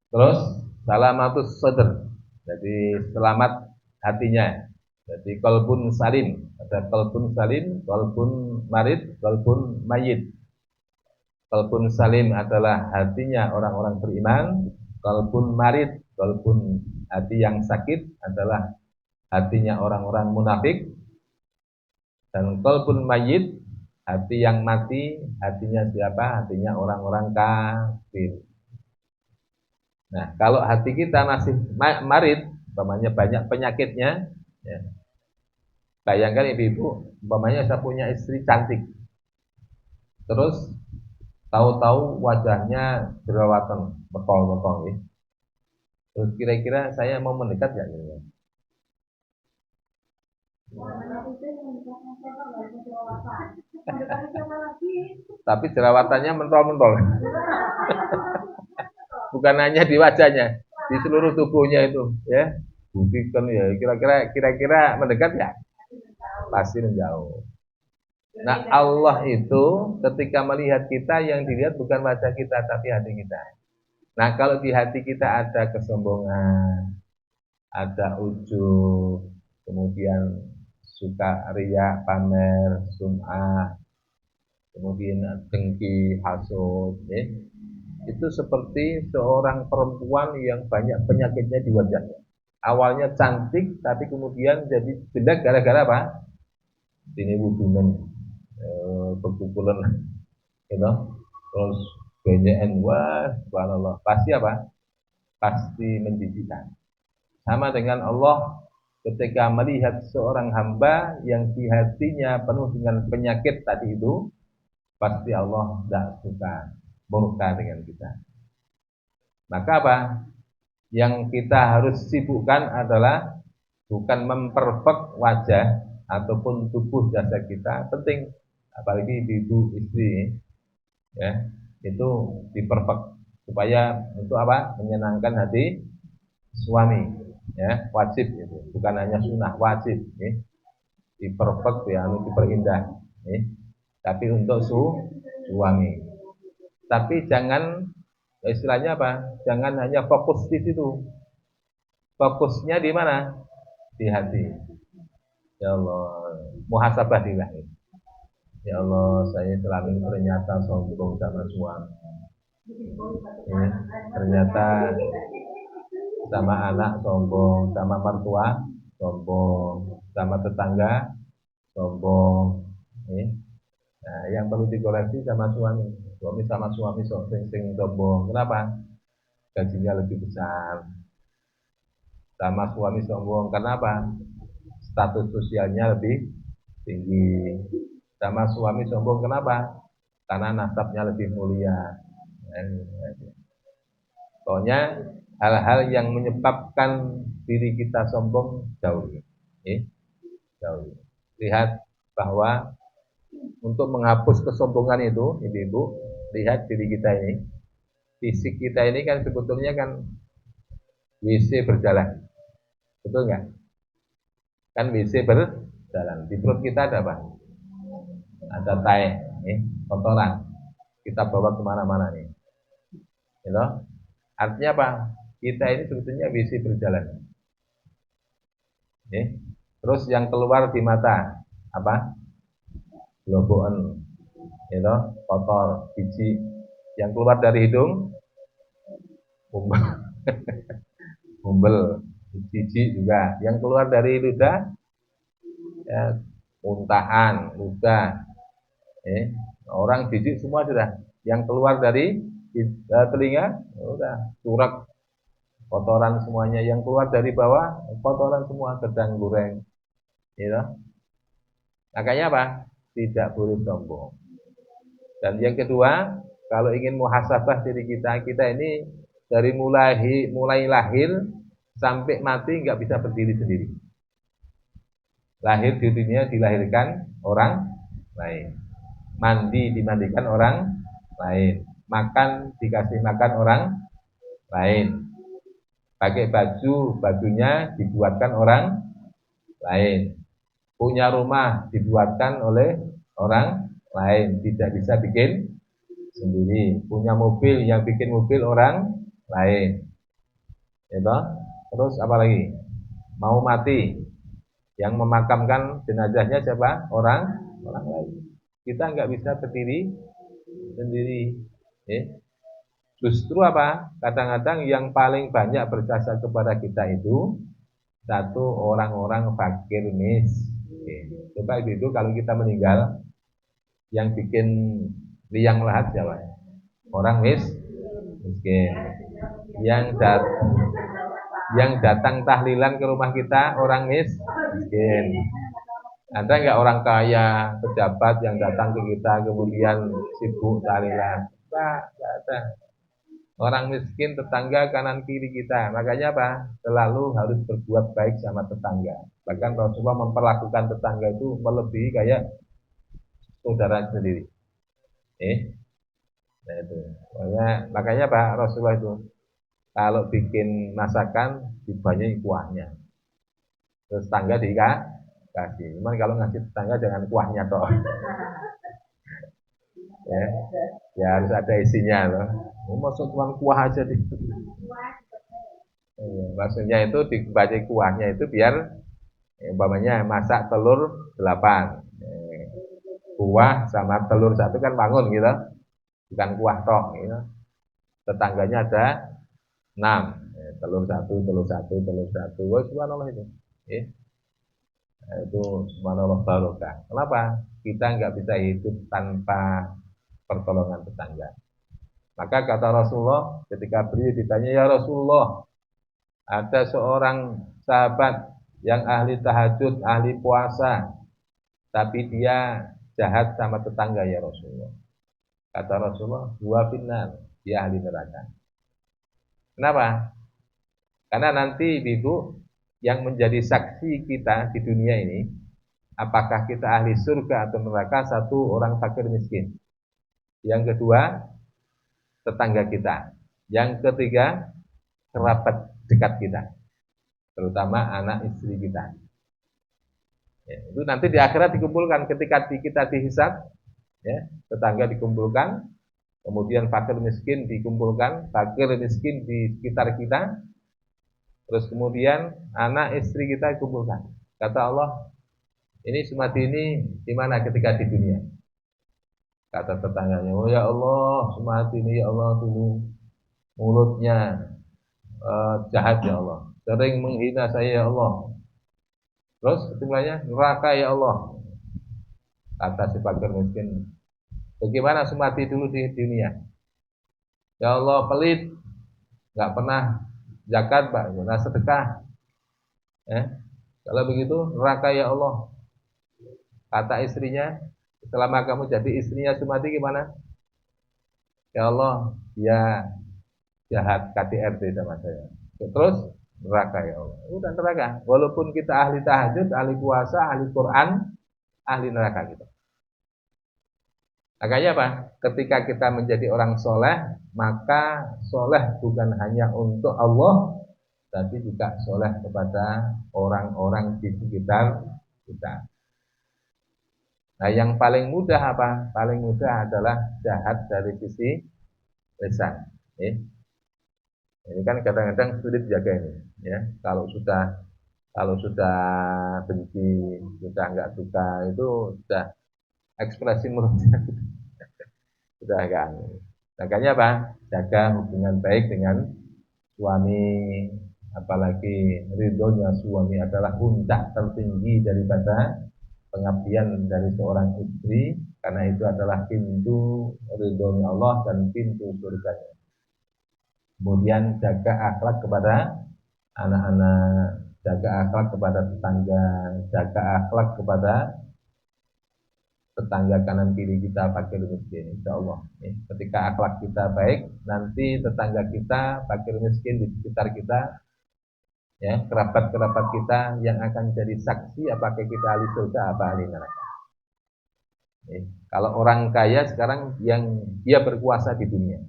Terus salamatus sadr, jadi selamat hatinya. Jadi qalbun salim, ada qalbun salim, qalbun marid, qalbun mayit. Qalbun salim adalah hatinya orang-orang beriman, qalbun marid, qalbun hati yang sakit adalah hatinya orang-orang munafik, dan qalbun mayit, hati yang mati, hatinya siapa? Hatinya orang-orang kafir. Nah, kalau hati kita masih marid, umpamanya banyak penyakitnya, ya. Bayangkan ibu-ibu, umpamanya saya punya istri cantik, terus tahu-tahu wajahnya jerawatan, bekol-bekol, ya. Terus kira-kira saya mau mendekat nggak? Tapi jerawatannya mentol-mentol. Bukan hanya di wajahnya, di seluruh tubuhnya itu, ya. Buktikan ya, kira-kira mendekat ya? Pasti menjauh. Nah, Allah itu ketika melihat kita, yang dilihat bukan wajah kita tapi hati kita. Nah, kalau di hati kita ada kesombongan, ada ujub, kemudian suka riya, pamer, sum'ah, kemudian dengki, hasud, itu seperti seorang perempuan yang banyak penyakitnya di wajahnya. Awalnya cantik, tapi kemudian jadi jelek gara-gara apa? Ini wudunan, berpukulan, gitu. Terus banyakan, wah, subhanallah. Pasti apa? Pasti menjijikan. Sama dengan Allah ketika melihat seorang hamba yang di hatinya penuh dengan penyakit tadi itu, pasti Allah tidak suka, murka dengan kita. Maka apa? Yang kita harus sibukkan adalah bukan memperfect wajah ataupun tubuh jasad kita, penting apalagi ibu istri ya, itu diperfect supaya untuk apa? Menyenangkan hati suami ya, wajib itu, bukan hanya sunnah, wajib ya. Diperfect ya, diperindah ya. Tapi untuk suami. Tapi jangan istilahnya apa? Jangan hanya fokus di situ. Fokusnya di mana? Di hati. Ya Allah, muhasabah diri. Ya Allah, saya selama ini ternyata sombong sama suami. Ya, ternyata sama anak sombong, sama mertua sombong, sama tetangga sombong. Ya. Nah, yang perlu dikoreksi sama suami. Suami sama suami sing sombong. Kenapa? Gajinya lebih besar. Sama suami sombong. Kenapa? Status sosialnya lebih tinggi. Sama suami sombong. Kenapa? Karena nasabnya lebih mulia. Pokoknya hal-hal yang menyebabkan diri kita sombong jauhi. Jauhi. Lihat bahwa untuk menghapus kesombongan itu, ibu-ibu, lihat diri kita ini. Fisik kita ini kan sebetulnya kan WC berjalan. Betul nggak? Kan WC berjalan. Di perut kita ada apa? Ada tai, kotoran. Kita bawa kemana-mana nih. Gitu? Artinya apa? Kita ini sebetulnya WC berjalan. Terus yang keluar di mata apa? Lobokan, gitu, kotor, biji. Yang keluar dari hidung, umbel, biji juga. Yang keluar dari ludah, ya, muntahan, ludah. Orang biji semua sudah. Yang keluar dari telinga, udah, surak, kotoran semuanya. Yang keluar dari bawah, kotoran semua, gedang goreng. Gitu. Makanya apa? Tidak boleh sombong. Dan yang kedua, kalau ingin muhasabah diri kita, kita ini dari mulai lahir sampai mati nggak bisa berdiri sendiri. Lahir di dunia dilahirkan orang lain, mandi dimandikan orang lain, makan dikasih makan orang lain, pakai bajunya dibuatkan orang lain, punya rumah dibuatkan oleh orang lain, tidak bisa bikin sendiri, punya mobil yang bikin mobil orang lain, gitu. Terus apa lagi? Mau mati, yang memakamkan jenazahnya siapa? Orang lain. Kita nggak bisa berdiri sendiri. Justru apa? Kadang-kadang yang paling banyak berjasa kepada kita itu satu, orang-orang fakir miskin. Coba itu kalau kita meninggal, yang bikin liang lahat siapa? Orang miskin. Yang datang tahlilan ke rumah kita orang miskin. Ada nggak orang kaya, pejabat yang datang ke kita kemudian sibuk tahlilan? Nggak ada. Orang miskin tetangga kanan kiri kita. Makanya apa? Selalu harus berbuat baik sama tetangga. Bahkan Rasulullah memperlakukan tetangga itu melebihi kayak saudara sendiri. Nah itu. Makanya Pak Rasulullah itu kalau bikin masakan dibanyakin kuahnya. Terus tetangga dikasih. Cuman kalau ngasih tetangga jangan kuahnya toh. Ya. Ya harus ada isinya loh. Maksud cuma kuah aja di. Iya, maksudnya itu dibaca kuahnya itu biar umpamanya masak telur 8. Kuah sama telur satu kan bangun gitu. Bukan kuah tok gitu. Tetangganya ada 6. Telur satu, telur satu, telur satu. Wah, subhanallah itu. Eh, itu subhanallah barokah. Kenapa? Kita nggak bisa hidup tanpa pertolongan tetangga. Maka kata Rasulullah ketika beliau ditanya, ya Rasulullah, ada seorang sahabat yang ahli tahajud, ahli puasa, tapi dia jahat sama tetangga ya Rasulullah. Kata Rasulullah, huwa finnar, dia ahli neraka. Kenapa? Karena nanti Ibu yang menjadi saksi kita di dunia ini, apakah kita ahli surga atau neraka, satu orang fakir miskin. Yang kedua, tetangga kita. Yang ketiga, kerabat dekat kita, terutama anak istri kita. Ya, itu nanti di akhirat dikumpulkan ketika kita dihisab, ya, tetangga dikumpulkan, kemudian fakir miskin dikumpulkan, fakir miskin di sekitar kita, terus kemudian anak istri kita dikumpulkan. Kata Allah, ini Sumati ini di mana ketika di dunia? Kata tetangganya, oh ya Allah, Sumati ini ya Allah dulu mulutnya jahat ya Allah, sering menghina saya ya Allah. Terus ketimbangannya neraka ya Allah. Kata si fakir miskin, bagaimana Sumati dulu di dunia? Ya Allah pelit, nggak pernah zakat, nggak pernah sedekah. Kalau begitu neraka ya Allah. Kata istrinya, selama kamu jadi istrinya Sumati gimana? Ya Allah, dia jahat KDRT sama saya. Terus neraka ya Allah. Udah neraka. Walaupun kita ahli tahajud, ahli puasa, ahli Quran, ahli neraka kita. Makanya apa? Ketika kita menjadi orang soleh, maka soleh bukan hanya untuk Allah, tapi juga soleh kepada orang-orang di sekitar kita. Nah, yang paling mudah apa? Paling mudah adalah jahat dari sisi lisan. Ini kan kadang-kadang sulit jaga ini, ya. Kalau sudah benci, sudah nggak suka, itu sudah ekspresi mulutnya sudah kan. Makanya apa? Jaga hubungan baik dengan suami, apalagi ridhonya suami adalah puncak tertinggi daripada pengabdian dari seorang istri, karena itu adalah pintu ridhonya Allah dan pintu surganya. Kemudian jaga akhlak kepada anak-anak, jaga akhlak kepada tetangga, jaga akhlak kepada tetangga kanan kiri kita, fakir miskin, insya Allah. Ketika akhlak kita baik, nanti tetangga kita, fakir miskin di sekitar kita, ya, kerabat-kerabat kita yang akan jadi saksi apakah kita ahli surga apa ahli neraka. Kalau orang kaya sekarang yang dia berkuasa di dunia,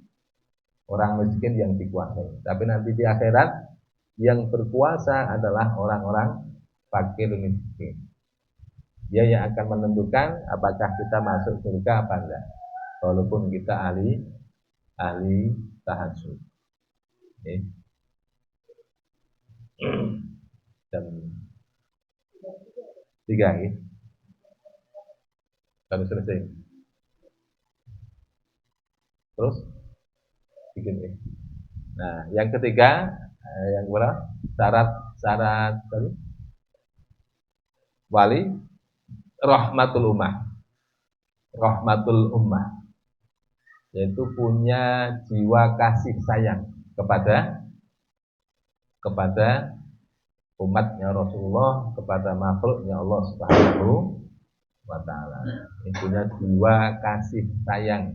orang miskin yang dikuasai. Tapi nanti di akhirat yang berkuasa adalah orang-orang fakir miskin. Dia yang akan menentukan apakah kita masuk surga apa enggak. Walaupun kita ahli tahajud. Jam 3 ya. Kami selesai. Terus bikin ini. Nah, yang ketiga, yang berapa? Syarat tadi wali rahmatul ummah, yaitu punya jiwa kasih sayang kepada umatnya Rasulullah, kepada makhluknya Allah Subhanahu wa ta'ala. Punya jiwa kasih sayang,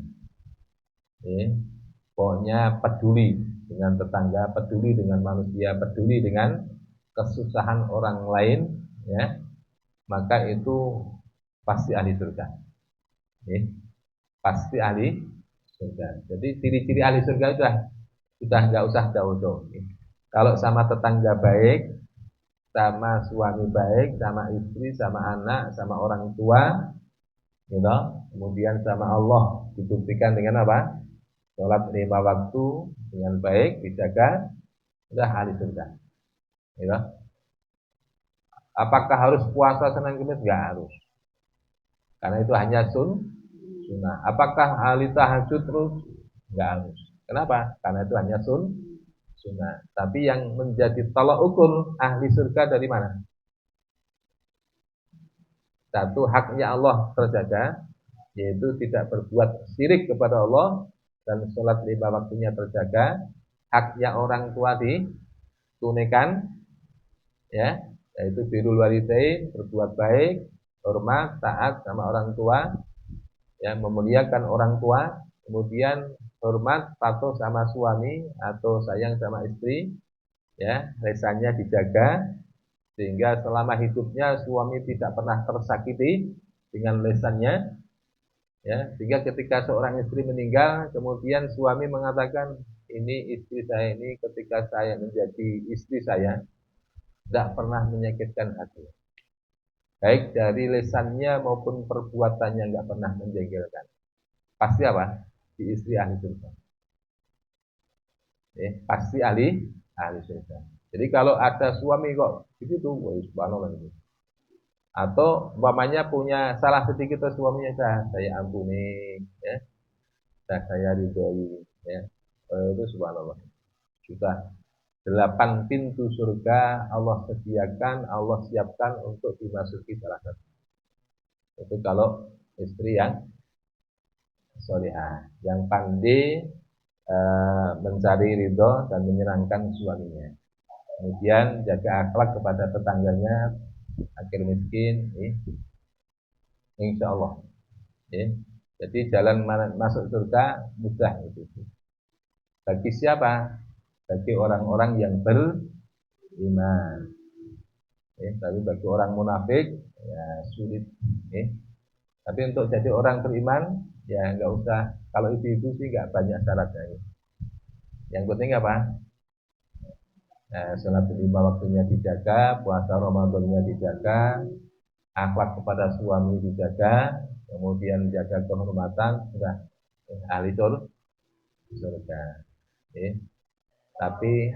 pokoknya peduli dengan tetangga, peduli dengan manusia, peduli dengan kesusahan orang lain, ya, maka itu pasti ahli surga. Pasti ahli surga. Jadi ciri-ciri ahli surga sudah nggak usah jauh-jauh. Kalau sama tetangga baik, sama suami baik, sama istri, sama anak, sama orang tua, gitu. Kemudian sama Allah dibuktikan dengan apa? Sholat 5 waktu dengan baik dijaga, sudah ahli surga. Gitu. Apakah harus puasa Senin Kamis? Enggak harus. Karena itu hanya sunnah. Apakah ahli tahajud terus? Enggak harus. Kenapa? Karena itu hanya sunnah. Tapi yang menjadi tolak ukur ahli surga dari mana? Satu, haknya Allah terjaga, yaitu tidak berbuat syirik kepada Allah dan sholat 5 waktunya terjaga. Haknya orang tua ditunaikan, ya, yaitu birrul walidain, berbuat baik, hormat, taat sama orang tua, ya, memuliakan orang tua, kemudian hormat, patuh sama suami atau sayang sama istri, ya, lisannya dijaga sehingga selama hidupnya suami tidak pernah tersakiti dengan lisannya, ya, sehingga ketika seorang istri meninggal kemudian suami mengatakan, ini istri saya ini ketika saya menjadi istri saya tidak pernah menyakitkan hati, baik dari lisannya maupun perbuatannya nggak pernah menjengkelkan. Pasti apa? Di istri ahli surga. Pasti ahli surga. Jadi kalau ada suami kok begitu, wah subhanallah itu. Atau umpamanya punya salah sedikit terus suaminya saya ampuni, ya, saya ridhoi, ya. Itu subhanallah. Sudah 8 pintu surga Allah sediakan, Allah siapkan untuk dimasuki salah satu. Itu kalau istri yang solihah, yang pandai mencari ridho dan menyenangkan suaminya. Kemudian jaga akhlak kepada tetangganya, fakir miskin, insya Allah. Jadi jalan masuk surga mudah itu. Bagi siapa? Bagi orang-orang yang beriman. Tapi bagi orang munafik ya sulit. Tapi untuk jadi orang beriman ya nggak usah. Kalau itu sih nggak banyak syaratnya. Yang penting apa? Sholat 5 waktunya dijaga, puasa Ramadannya dijaga, akhlak kepada suami dijaga, kemudian jaga kehormatan, sudah ahli surga. Tapi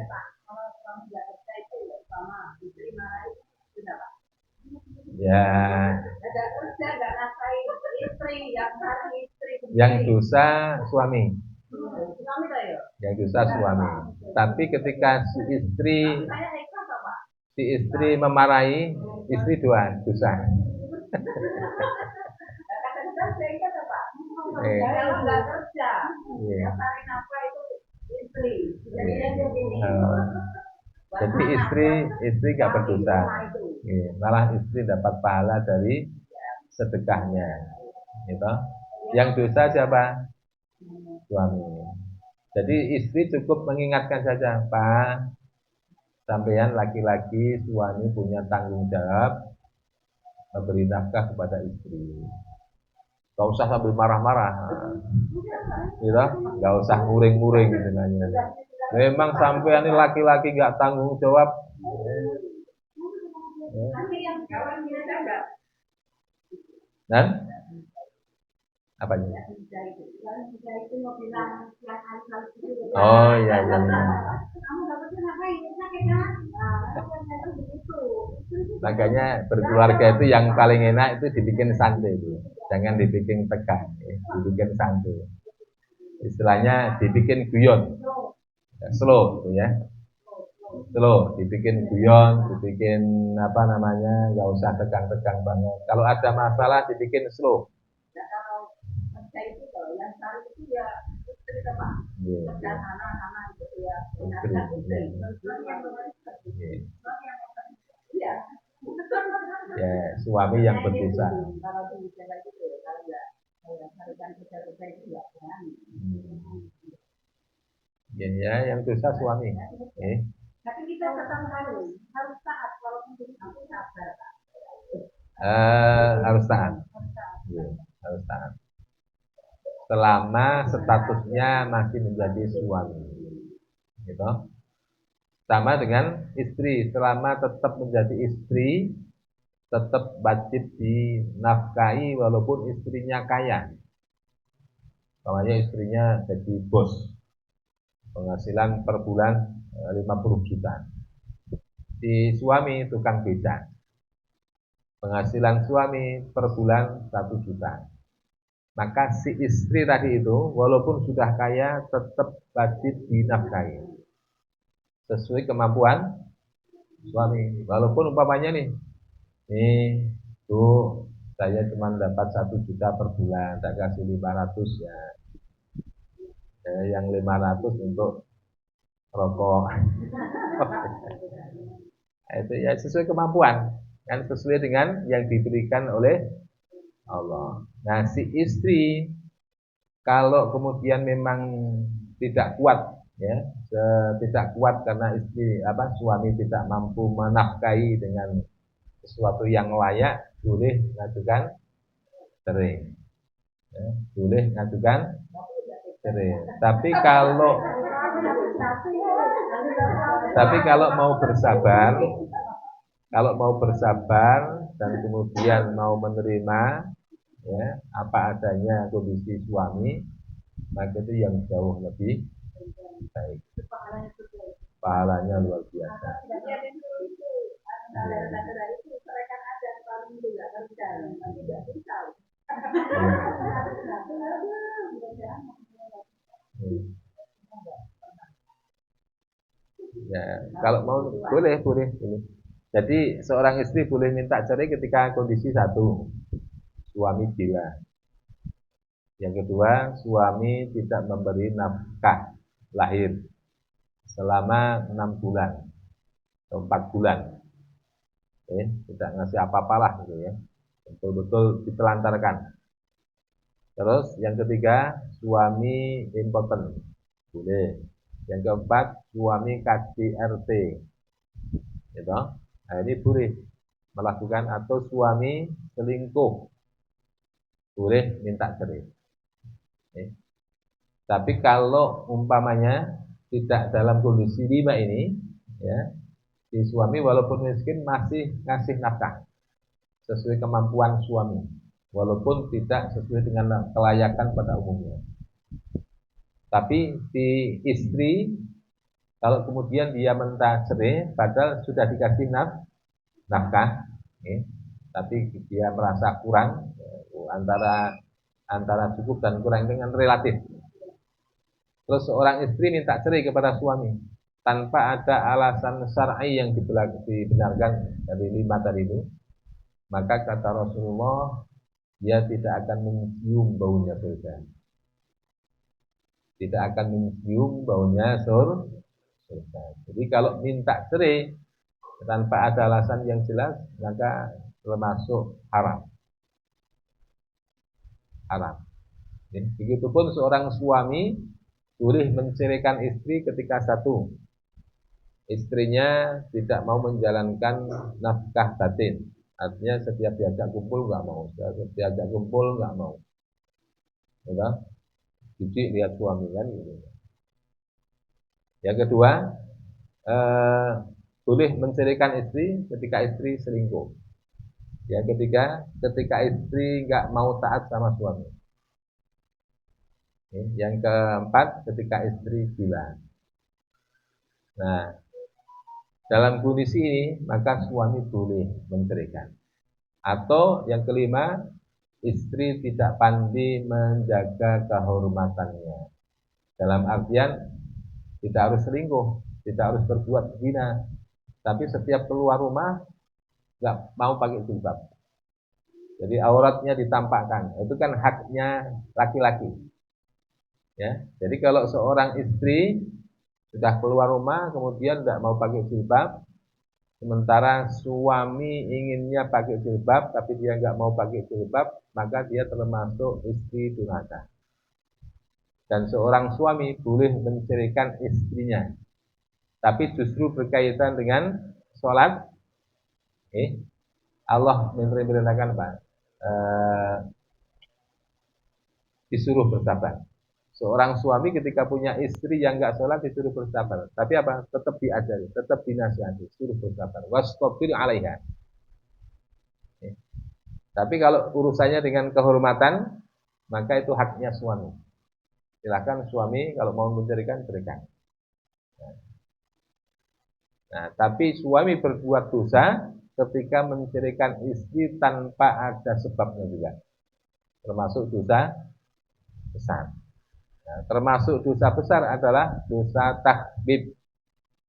ya yang dosa suami, yang dosa suami. Tapi ketika si istri memarahi istri dosa. Jadi istri gak berdosa, malah istri dapat pahala dari sedekahnya, gitu. Yang dosa siapa? Suami. Jadi istri cukup mengingatkan saja, Pak, sampean laki-laki suami punya tanggung jawab memberi nafkah kepada istri. Gak usah sambil marah-marah, gitu. Gak usah nguring-nguring gitu nanya. Memang sampean ini laki-laki gak tanggung jawab. Dan apanya? Oh iya iya. Makanya berkeluarga itu yang paling enak itu dibikin santai itu. Jangan dibikin tegang, dibikin santai. Istilahnya dibikin guyon, slow, gitu ya. Slow, dibikin guyon, dibikin apa namanya, nggak usah tegang-tegang banget. Kalau ada masalah dibikin slow. Ya, suami yang berdosa. Ya, yang dosa suami. Tapi kita tetap harus taat walaupun harus taat. Ya, harus taat. Selama statusnya masih menjadi suami, gitu. Sama dengan istri, selama tetap menjadi istri, tetap wajib dinafkahi walaupun istrinya kaya. Namanya istrinya jadi bos, penghasilan per bulan 50 juta. Si suami tukang beca, penghasilan suami per bulan 1 juta. Maka si istri tadi itu walaupun sudah kaya tetap wajib dinafkahi sesuai kemampuan suami. Walaupun umpamanya nih tuh saya cuma dapat 1 juta per bulan, tak kasih 500 ya. Yang 500 untuk rokok. Itu ya sesuai kemampuan, kan sesuai dengan yang diberikan oleh Allah. Nah, si istri kalau kemudian memang tidak kuat ya, tidak kuat karena suami tidak mampu menafkahi dengan sesuatu yang layak, boleh mengajukan cerai. Ya, boleh mengajukan cerai. Tapi kalau mau bersabar dan kemudian mau menerima ya apa adanya kondisi suami, maka itu yang jauh lebih baik. Pahalanya luar biasa. Ya, kalau mau boleh. Jadi seorang istri boleh minta cerai ketika kondisi satu, suami gila. Yang kedua, suami tidak memberi nafkah lahir selama 6 bulan atau 4 bulan. Tidak ngasih apa-apalah gitu ya. Betul-betul ditelantarkan. Terus yang ketiga, suami impoten. Boleh. Yang keempat, suami KDRT. Gitu. Nah, ini boleh melakukan, atau suami selingkuh. Boleh minta cerai. Tapi kalau umpamanya tidak dalam kondisi 5 ini, ya, si suami walaupun miskin masih ngasih nafkah sesuai kemampuan suami, walaupun tidak sesuai dengan kelayakan pada umumnya. Tapi si istri kalau kemudian dia minta cerai, padahal sudah dikasih nafkah, tapi dia merasa kurang, antara cukup dan kurang dengan relatif. Terus seorang istri minta cerai kepada suami tanpa ada alasan syar'i yang dibenarkan dari 5 tadi itu, maka kata Rasulullah, dia tidak akan mencium baunya surga. Tidak akan mencium baunya surga. Jadi kalau minta cerai tanpa ada alasan yang jelas, maka termasuk haram. Begitupun seorang suami boleh menceraikan istri ketika satu, istrinya tidak mau menjalankan nafkah batin. Artinya setiap diajak kumpul nggak mau, Udah, jijik lihat suami kan gitu. Yang kedua, boleh menceraikan istri ketika istri selingkuh. Yang ketiga, ketika istri nggak mau taat sama suami. Yang keempat, ketika istri gila. Nah, dalam kondisi ini maka suami boleh menceraikan. Atau yang kelima, istri tidak pandai menjaga kehormatannya. Dalam artian tidak harus selingkuh, tidak harus berbuat zina, tapi setiap keluar rumah nggak mau pakai jilbab. Jadi auratnya ditampakkan. Itu kan haknya laki-laki. Ya, jadi kalau seorang istri sudah keluar rumah kemudian tidak mau pakai jilbab, sementara suami inginnya pakai jilbab tapi dia nggak mau pakai jilbab, maka dia termasuk istri durhaka. Dan seorang suami boleh menceraikan istrinya, tapi justru berkaitan dengan sholat. Allah memerintahkan Pak, disuruh bersabar. Seorang suami ketika punya istri yang nggak sholat disuruh bersabar. Tapi apa? Tetap diajari, tetap dinasihati, suruh bersabar. Wastabir 'alaiha. Tapi kalau urusannya dengan kehormatan, maka itu haknya suami. Silakan suami kalau mau menceraikan, ceraikan. Nah, tapi suami berbuat dosa ketika menceraikan istri tanpa ada sebabnya juga. Termasuk dosa besar. Nah, termasuk dosa besar adalah dosa tahbib.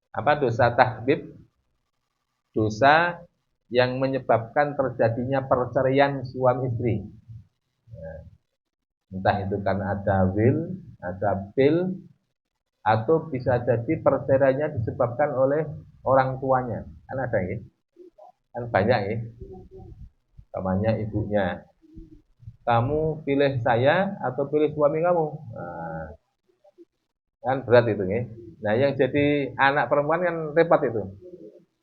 Apa dosa tahbib? Dosa yang menyebabkan terjadinya perceraian suami istri. Nah, entah itu karena ada will, ada bil, atau bisa jadi perceraiannya disebabkan oleh orang tuanya. Kan ada ya? Kan banyak ya. Namanya ibunya. Kamu pilih saya atau pilih suami kamu? Nah, kan berat itu ya. Nah, yang jadi anak perempuan kan repot itu.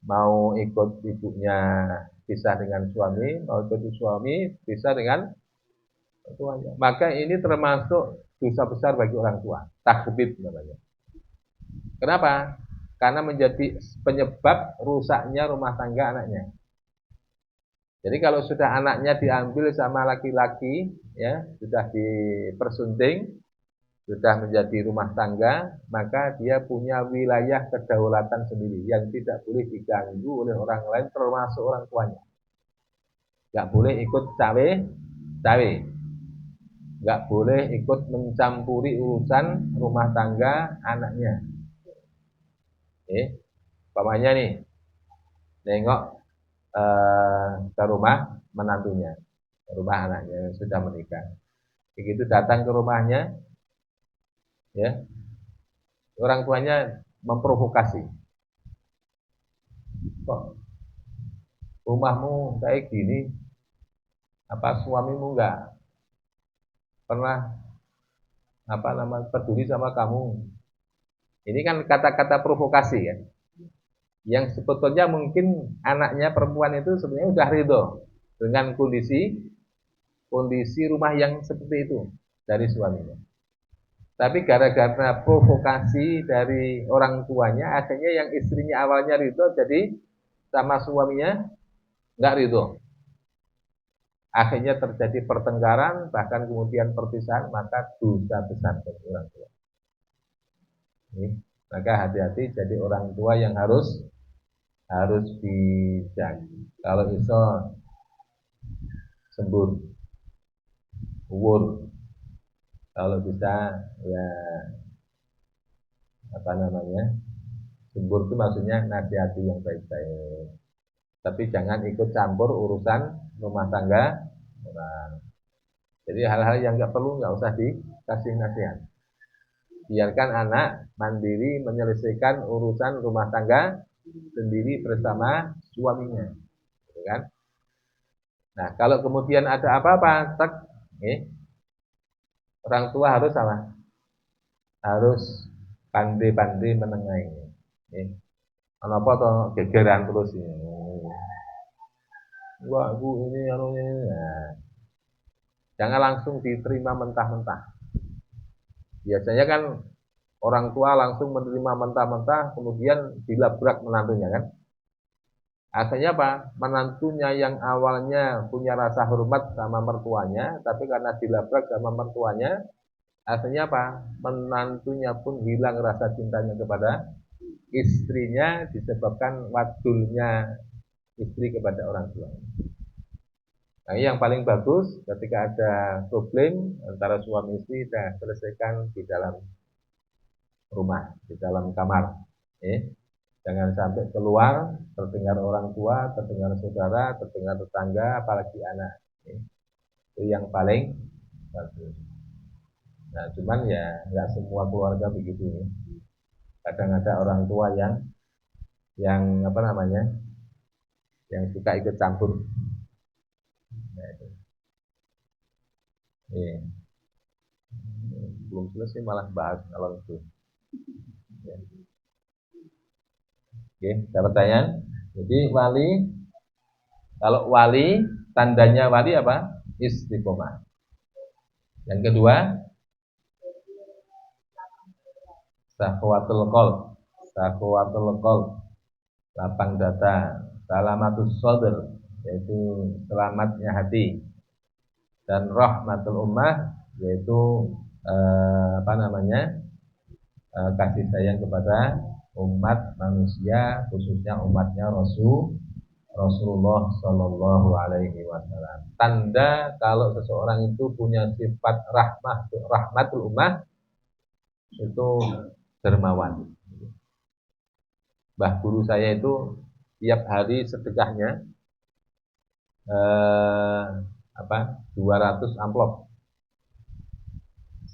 Mau ikut ibunya pisah dengan suami, mau ikut suami pisah dengan tuanya. Maka ini termasuk dosa besar bagi orang tua. Takhbib namanya. Kenapa? Karena menjadi penyebab rusaknya rumah tangga anaknya. Jadi kalau sudah anaknya diambil sama laki-laki, ya sudah dipersunting, sudah menjadi rumah tangga, maka dia punya wilayah kedaulatan sendiri yang tidak boleh diganggu oleh orang lain, termasuk orang tuanya. Nggak boleh ikut cawe-cawe, nggak boleh ikut mencampuri urusan rumah tangga anaknya. Pamannya nih, nengok ke rumah menantunya, ke rumah anaknya yang sudah menikah. Begitu datang ke rumahnya, ya orang tuanya memprovokasi. Kok rumahmu kayak gini? Apa suamimu nggak pernah peduli sama kamu? Ini kan kata-kata provokasi ya. Yang sebetulnya mungkin anaknya perempuan itu sebenarnya udah ridho dengan kondisi rumah yang seperti itu dari suaminya. Tapi gara-gara provokasi dari orang tuanya, akhirnya yang istrinya awalnya ridho jadi sama suaminya nggak ridho. Akhirnya terjadi pertengkaran, bahkan kemudian perpisahan, maka dosa besar bagi orang tua. Maka hati-hati jadi orang tua yang harus bijak. Kalau bisa sembur, uwur. Kalau bisa ya apa namanya, sembur itu maksudnya nasihati yang baik-baik. Tapi jangan ikut campur urusan rumah tangga orang. Jadi hal-hal yang nggak perlu nggak usah dikasih nasihat. Biarkan anak mandiri menyelesaikan urusan rumah tangga sendiri bersama suaminya, gitu kan? Nah, kalau kemudian ada apa-apa, orang tua harus apa? Harus pandai-pandai menengahi. Kenapa toh gegeran terus ini? Wah, bu ini anunya. Nah, jangan langsung diterima mentah-mentah. Biasanya kan orang tua langsung menerima mentah-mentah, kemudian dilabrak menantunya kan? Akhirnya apa? Menantunya yang awalnya punya rasa hormat sama mertuanya, tapi karena dilabrak sama mertuanya, akhirnya apa? Menantunya pun hilang rasa cintanya kepada istrinya disebabkan wadulnya istri kepada orang tua. Nah, yang paling bagus ketika ada problem antara suami istri, dan selesaikan di dalam rumah, di dalam kamar. Jangan sampai keluar, terdengar orang tua, terdengar saudara, terdengar tetangga, apalagi anak. Itu yang paling bagus. Nah, cuman ya nggak semua keluarga begitu ya. Kadang ada orang tua yang apa namanya, yang suka ikut campur. Nah, itu. Belum selesai malah bahas kalau itu. Ya. Oke, ada pertanyaan? Jadi kalau wali, tandanya wali apa? Istiqomah. Yang kedua, sahwatul qalb. Sahwatul qalb. Lapang dada. Salamatus sadr. yaitu selamatnya hati, dan rahmatul ummah yaitu kasih sayang kepada umat manusia, khususnya umatnya Rasulullah Shallallahu Alaihi Wasallam. Tanda kalau seseorang itu punya sifat rahmatul ummah itu dermawan. Mbah guru saya itu tiap hari sedekahnya 200 amplop.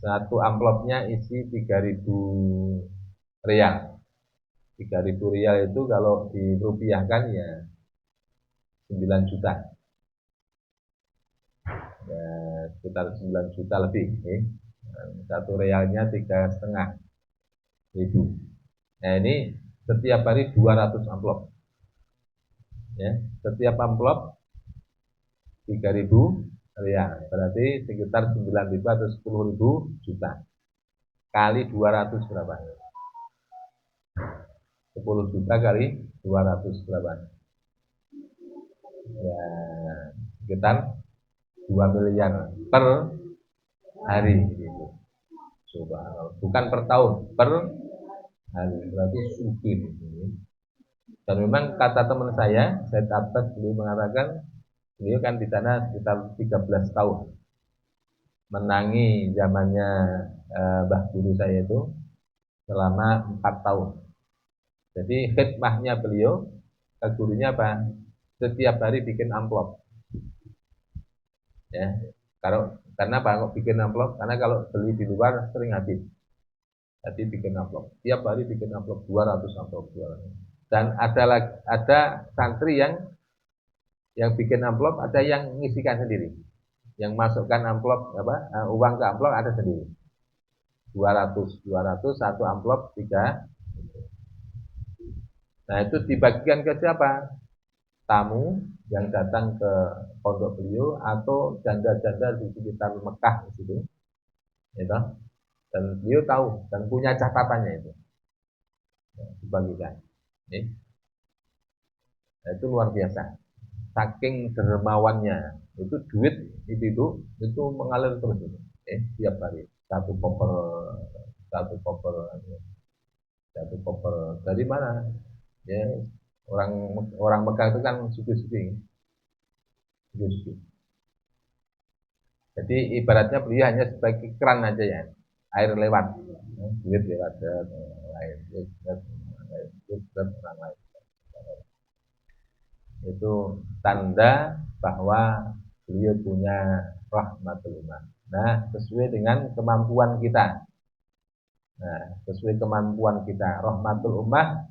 Satu amplopnya isi 3.000 rial. 3.000 rial itu kalau dirupiahkan ya 9 juta. Ya, sekitar 9 juta lebih. Satu rialnya 3,5 ribu. Nah ini setiap hari 200 amplop. Ya, setiap amplop 3.000 rial. Berarti sekitar 9.000 atau 10.000 juta. Kali 200 berapa? 10 juta kali 200 berapa? Ya, sekitar 2 miliar per hari gitu. Coba, bukan per tahun, per hari. Berarti sugih gitu. Dan memang kata teman saya Abbas, beliau mengatakan beliau kan di sana sekitar 13 tahun menangi zamannya Mbah guru saya itu selama 4 tahun. Jadi khidmahnya beliau ke gurunya apa? Setiap hari bikin amplop. Ya, karena apa kok bikin amplop? Karena kalau beli di luar sering habis. Jadi bikin amplop. Tiap hari bikin amplop 200 amplop 200. Dan ada santri yang bikin amplop, ada yang ngisikan sendiri. Yang masukkan amplop uang ke amplop ada sendiri. 200 satu amplop 3. Nah, itu dibagikan ke siapa? Tamu yang datang ke pondok beliau atau janda-janda di sekitar Mekah di situ. Gitu. Dan beliau tahu dan punya catatannya itu. Dibagikan. Nah, itu luar biasa. Saking dermawannya, itu duit itu mengalir terus itu. Tiap hari satu koper satu koper dari mana? Ya, orang Mekah itu kan suki-suki. Jadi ibaratnya beliau hanya sebagai keran aja ya, air lewat, duit lewat air, orang lain. Itu tanda bahwa beliau punya rahmatul ummah. Nah, sesuai dengan kemampuan kita. Rahmatul ummah.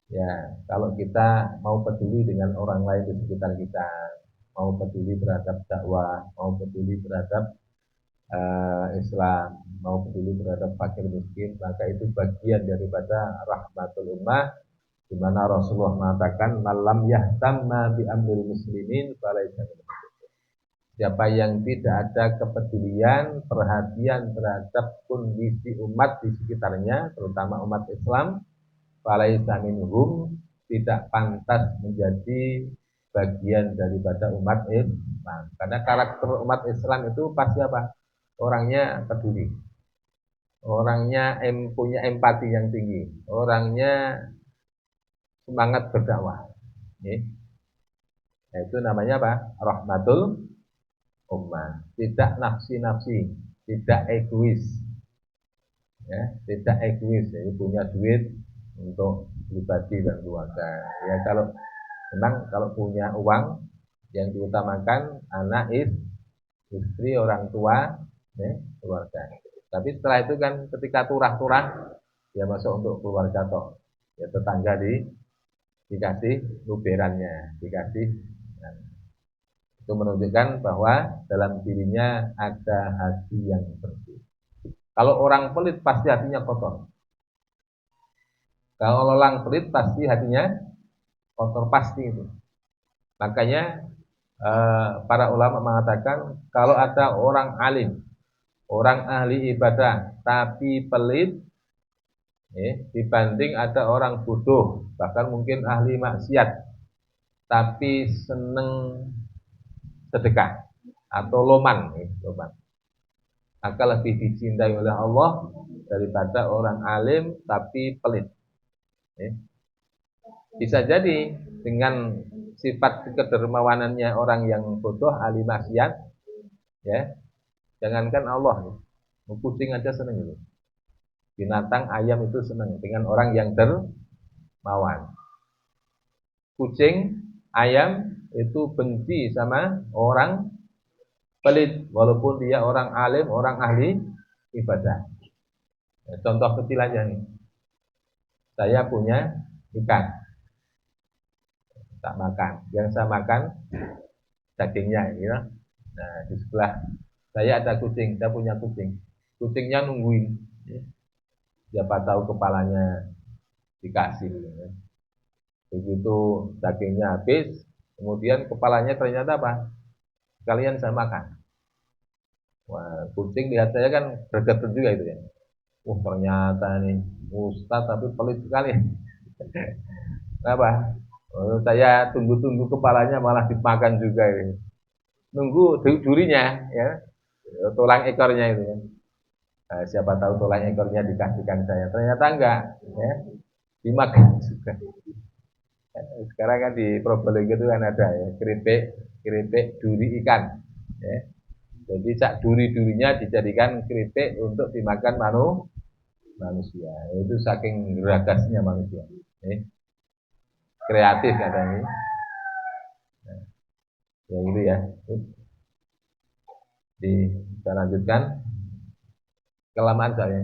Ya, kalau kita mau peduli dengan orang lain di sekitar kita, mau peduli terhadap dakwah, mau peduli terhadap Islam, mau peduli terhadap fakir miskin, maka itu bagian daripada rahmatul ummah, di mana Rasulullah mengatakan malam yahtamma bi amril muslimin falaisa. Siapa yang tidak ada kepedulian, perhatian terhadap kondisi umat di sekitarnya, terutama umat Islam, falaisa minhum, tidak pantas menjadi bagian daripada umat Islam. Karena karakter umat Islam itu pasti apa? Orangnya peduli. Orangnya punya empati yang tinggi. Orangnya semangat berdakwah. Nah, itu namanya apa? Rahmatul ummah. Tidak nafsi-nafsi, tidak egois. Ya, tidak egois. Jadi punya duit untuk pribadi dan keluarga. Ya, kalau punya uang yang diutamakan anak, istri, orang tua, keluarga. Tapi setelah itu kan ketika turah-turah ya masuk untuk keluarga toh. Ya tetangga dikasih luberannya, dikasih. Nah, itu menunjukkan bahwa dalam dirinya ada hati yang bersih. Kalau orang pelit pasti hatinya kotor. Kalau orang pelit pasti hatinya kotor, pasti itu. Makanya para ulama mengatakan kalau ada orang alim, orang ahli ibadah tapi pelit, dibanding ada orang bodoh bahkan mungkin ahli maksiat tapi seneng sedekah atau loman, loman. Maka lebih dicintai oleh Allah daripada orang alim tapi pelit. Bisa jadi dengan sifat kedermawanannya orang yang bodoh, ahli maksiat, ya, jangankan Allah, kucing aja seneng itu. Binatang ayam itu senang dengan orang yang dermawan. Kucing, ayam itu benci sama orang pelit, walaupun dia orang alim, orang ahli ibadah. Contoh kecil aja nih. Saya punya ikan, tak makan. Yang saya makan dagingnya, ya. Nah, di sebelah saya ada kucing, saya punya kucing. Kucingnya nungguin, ya. Siapa tahu kepalanya dikasih. Ya. Begitu dagingnya habis, kemudian kepalanya ternyata apa? Sekalian saya makan. Wah, kucing lihat saya kan gregetan juga itu ya. Ternyata nih Ustaz tapi pelit sekali. Kenapa? Saya tunggu-tunggu kepalanya malah dimakan juga ini. Nunggu durinya ya, tulang ekornya itu ya. Nah, siapa tahu tulang ekornya dikasihkan saya. Ternyata enggak, ya. Dimakan juga. Sekarang kan di Probolinggo itu kan ada ya, keripik duri ikan. Ya. Jadi cak duri-durinya dijadikan keripik untuk dimakan manusia. Itu saking geragasnya manusia. Kreatif katanya. Nah, ya itu ya. Kita lanjutkan. Kelamaan saya.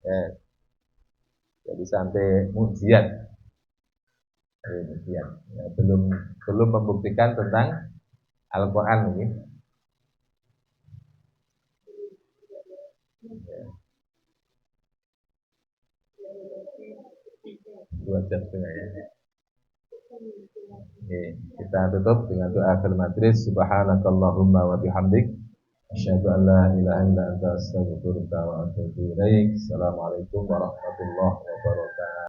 Ya. Jadi sampai ujian. Ya, belum membuktikan tentang Al-Quran ini. Ya. 2 jam setengah ya. Oke, kita tutup dengan doa akhir majlis. Subhanakallahumma wa bihamdik, asyhadu an la ilaha illa anta astaghfiruka wa atubu ilaik. Assalamualaikum warahmatullahi wabarakatuh.